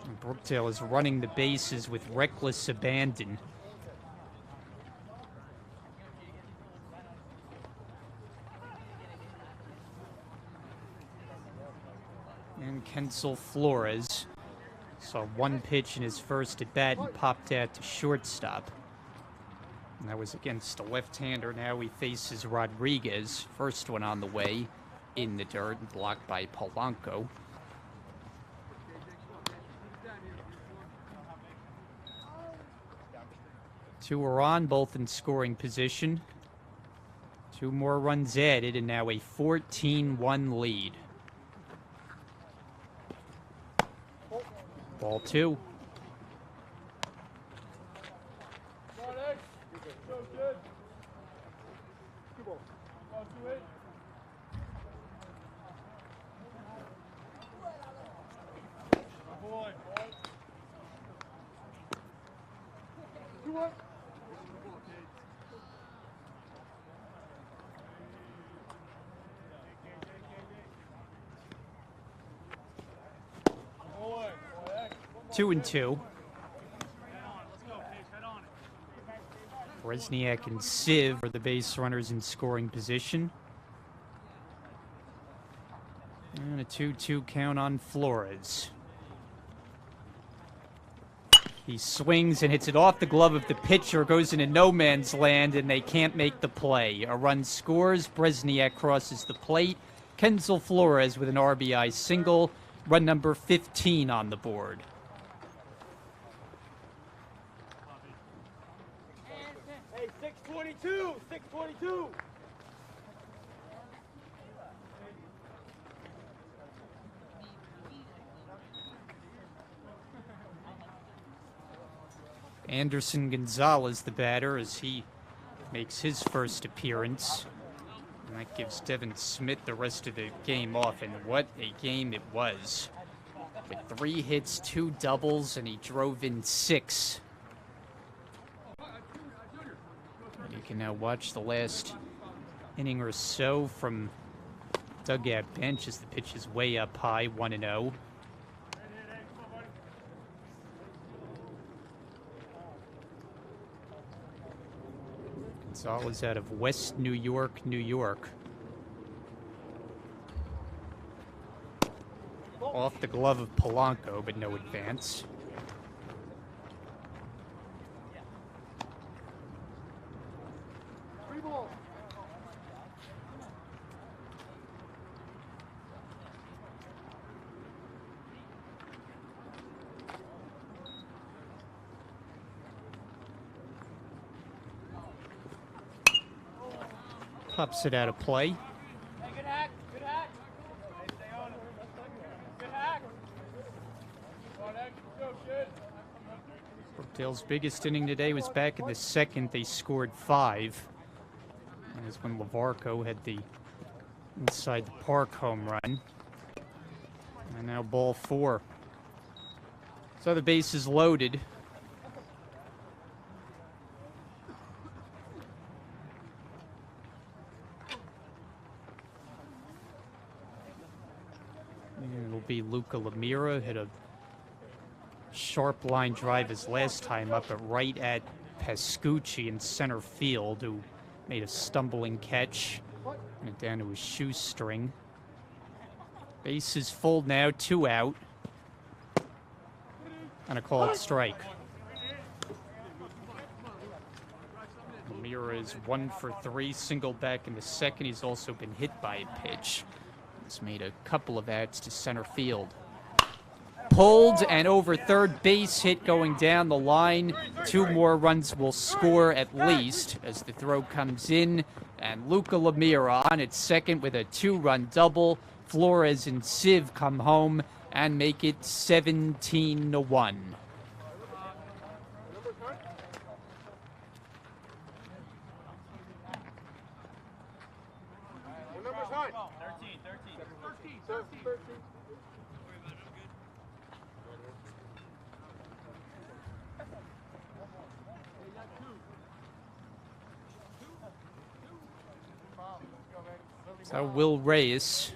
[SPEAKER 1] And Brookdale is running the bases with reckless abandon. And Kensel Flores saw 1 pitch in his first at bat and popped out to shortstop. And that was against a left-hander. Now he faces Rodriguez. First one on the way in the dirt, blocked by Polanco. Two are on, both in scoring position. 2 more runs added, and now a 14-1 lead. Ball 2. Two and 2. Bresniak and Civ are the base runners in scoring position. And a 2-2 count on Flores. He swings and hits it off the glove of the pitcher, goes into no man's land, and they can't make the play. A run scores, Bresniak crosses the plate. Kensel Flores with an RBI single, run number 15 on the board.
[SPEAKER 2] Hey, 622, 622.
[SPEAKER 1] Anderson Gonzalez, the batter, as he makes his first appearance. And that gives Devin Smith the rest of the game off, and what a game it was. With 3 hits, 2 doubles, and he drove in 6. And you can now watch the last inning or so from dugout bench as the pitch is way up high, 1-0. Gonzalez out of West New York, New York. Off the glove of Polanco, but no advance. Pops it out of play.
[SPEAKER 2] Hey, good hack. Good hack. Stay on it. Good hack. Go, Nick. Go, kid.
[SPEAKER 1] Brookdale's biggest inning today was back in the second. They scored 5. And that's when Lavarco had the inside the park home run. And now ball 4. So the base is loaded. And it'll be Luca Lemira, hit a sharp line drive his last time up, but right at Pascucci in center field, who made a stumbling catch and it down to his shoestring. Base is full now, 2 out. And a called strike. Lemira is 1 for 3, single back in the second. He's also been hit by a pitch. He's made a couple of outs to center field. Pulled and over third base, hit going down the line. 2 more runs will score at least as the throw comes in. And Luca Lemira on at second with a 2-run double. Flores and Civ come home and make it 17-1. So Will Reyes,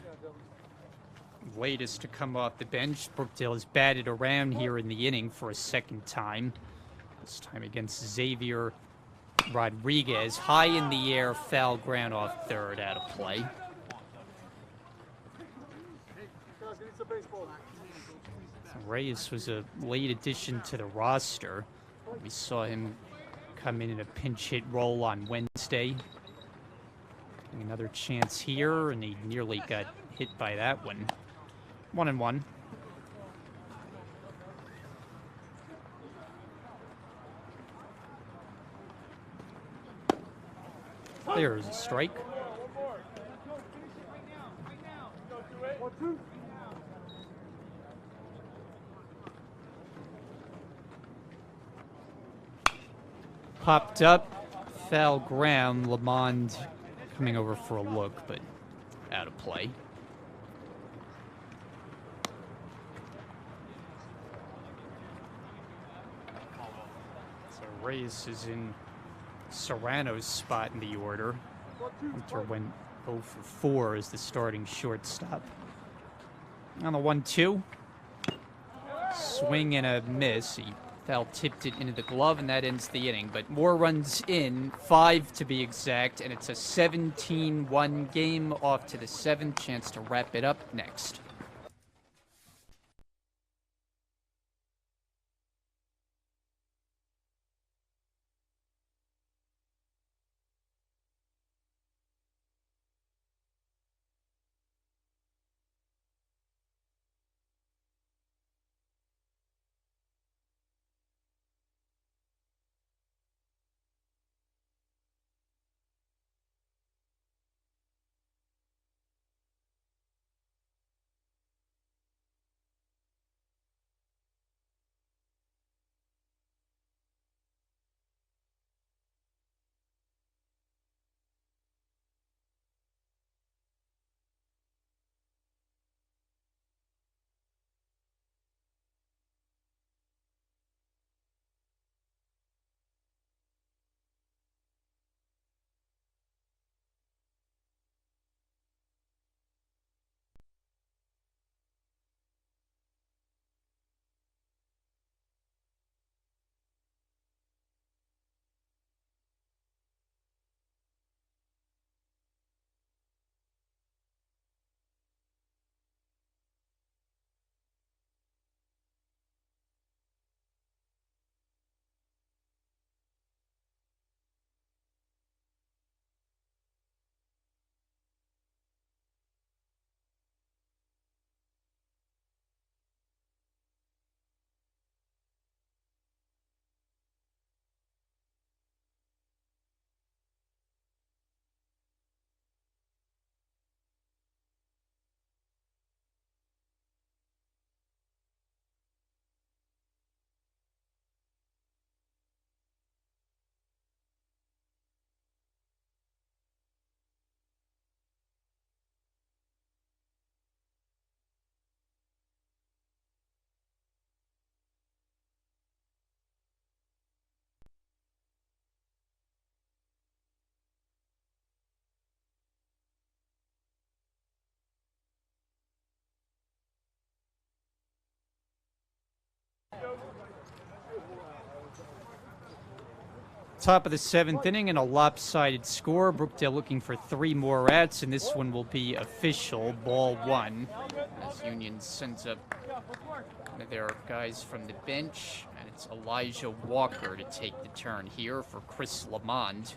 [SPEAKER 1] latest to come off the bench. Brookdale has batted around here in the inning for a second time. This time against Xavier Rodriguez. High in the air, foul ground off third, out of play. Reyes was a late addition to the roster. We saw him come in a pinch hit role on Wednesday. Another chance here, and he nearly got hit by that one. 1-1. There's a strike. Popped up, foul ground. Lamond coming over for a look, but out of play. So Reyes is in Serrano's spot in the order. Hunter went 0 for 4 as the starting shortstop. On the 1-2. Swing and a miss. He foul tipped it into the glove, and that ends the inning. But more runs in, 5 to be exact, and it's a 17-1 game. Off to the 7th. Chance to wrap it up next. Top of the 7th inning and a lopsided score. Brookdale looking for 3 more outs, and this one will be official, ball 1. As Union sends up one of their guys from the bench, and it's Elijah Walker to take the turn here for Chris Lamond.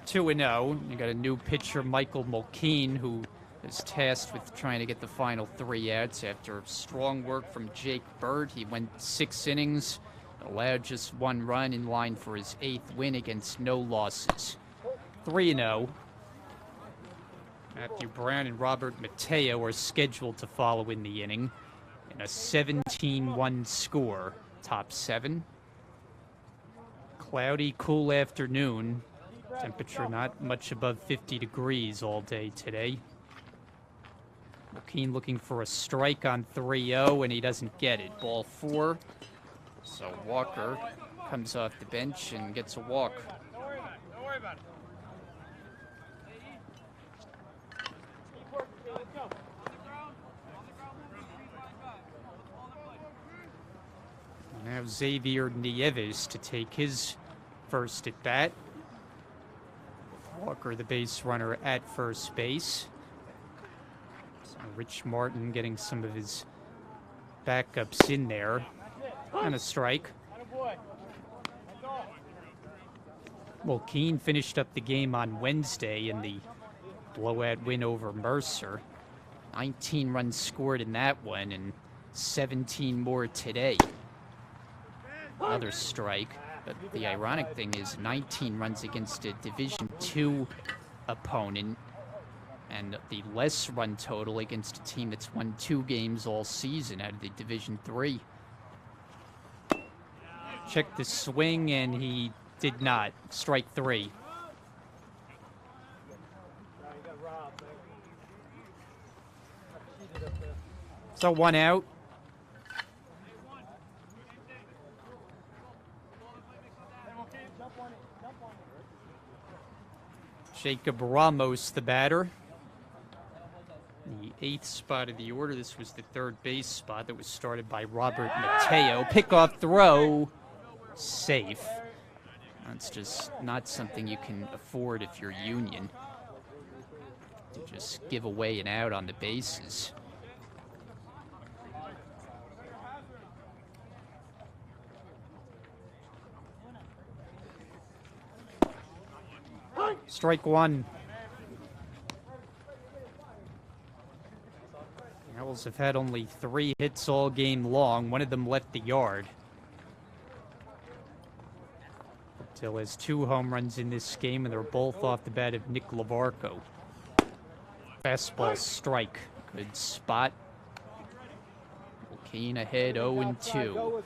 [SPEAKER 1] 2-0. You got a new pitcher, Michael Mulkeen, who is tasked with trying to get the final 3 outs after strong work from Jake Bird. He went 6 innings, allowed just 1 run, in line for his 8th win against no losses. 3-0. Matthew Brown and Robert Mateo are scheduled to follow in the inning in a 17-1 score. Top 7. Cloudy, cool afternoon. Temperature not much above 50 degrees all day today. Mulkeen looking for a strike on 3-0, and he doesn't get it. Ball 4. So Walker comes off the bench and gets a walk.
[SPEAKER 2] Don't worry about it. Keep working, let's go.
[SPEAKER 1] Now Xavier Nieves to take his first at bat. Walker, the base runner, at first base. So Rich Martin getting some of his backups in there. And a strike. Mulkeen finished up the game on Wednesday in the blowout win over Mercer. 19 runs scored in that one and 17 more today. Another strike. But the ironic thing is 19 runs against a Division II opponent and the less run total against a team that's won 2 games all season out of the Division III. Checked the swing, and he did not. Strike 3. So 1 out. Jacob Ramos, the batter. The 8th spot of the order. This was the 3rd base spot that was started by Robert Mateo. Pickoff throw. Safe. That's just not something you can afford if you're Union, to just give away an out on the bases. Strike 1. The Owls have had only 3 hits all game long. One of them left the yard. Brookdale has 2 home runs in this game, and they're both off the bat of Nick Lavarco. Fastball strike. Good spot. Mulkeen ahead 0-2.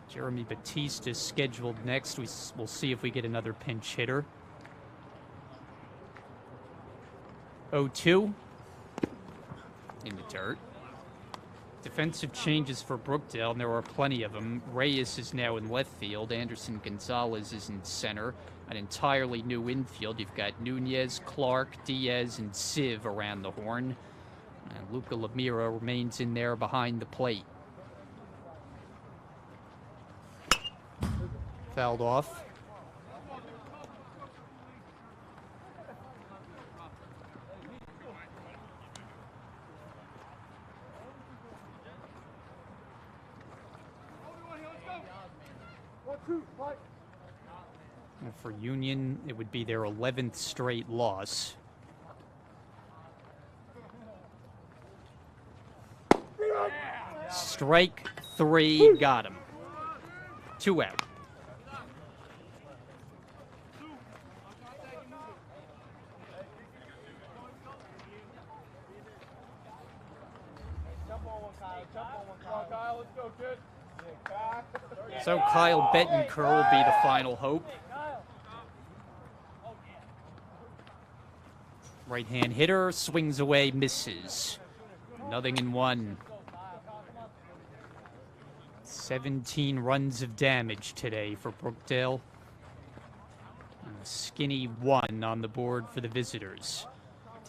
[SPEAKER 1] Jeremy Batista is scheduled next. We'll see if we get another pinch hitter. 0-2. In the dirt. Defensive changes for Brookdale, and there are plenty of them. Reyes is now in left field. Anderson Gonzalez is in center. An entirely new infield. You've got Nunez, Clark, Diaz, and Siv around the horn. And Luca Lamira remains in there behind the plate. Fouled off. And for Union, it would be their 11th straight loss. Strike 3, got him. 2 out. So Kyle Bettenker will be the final hope. Right-hand hitter, swings away, misses. 0-1. 17 runs of damage today for Brookdale. And a skinny 1 on the board for the visitors.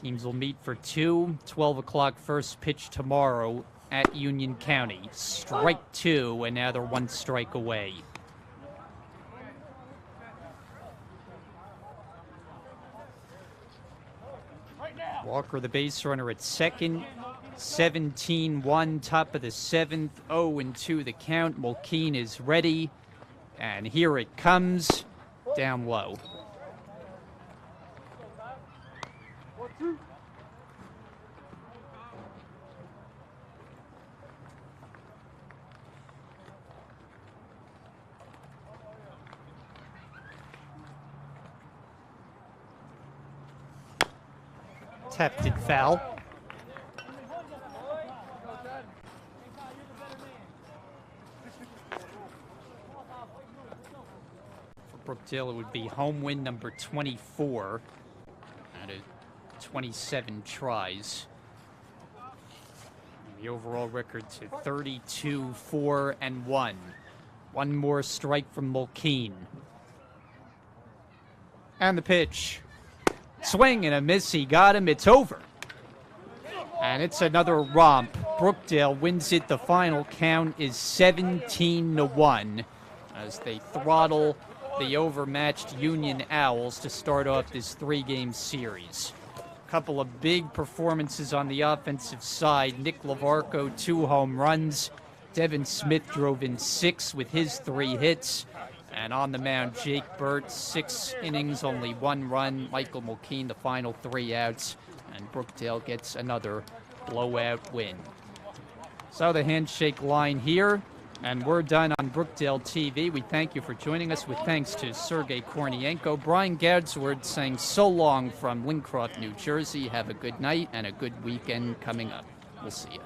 [SPEAKER 1] Teams will meet for 12 o'clock first pitch tomorrow at Union County. Strike 2, and now they're 1 strike away. Walker, the base runner at second. 17-1, top of the 7th. 0-2 the count. Mulkeen is ready. And here it comes. Down low. Tapped it foul. For Brookdale, it would be home win number 24 out of 27 tries. And the overall record to 32-4-1. One more strike from Mulkeen. And the pitch. Swing and a miss, he got him, it's over. And it's another romp. Brookdale wins it, the final count is 17-1 as they throttle the overmatched Union Owls to start off this 3-game series. A couple of big performances on the offensive side. Nick Lavarco, 2 home runs. Devin Smith drove in 6 with his 3 hits. And on the mound, Jake Burt, 6 innings, only 1 run. Michael Mulkeen, the final 3 outs. And Brookdale gets another blowout win. So the handshake line here. And we're done on Brookdale TV. We thank you for joining us with thanks to Sergei Kornienko. Brian Gadsword saying so long from Lincroft, New Jersey. Have a good night and a good weekend coming up. We'll see you.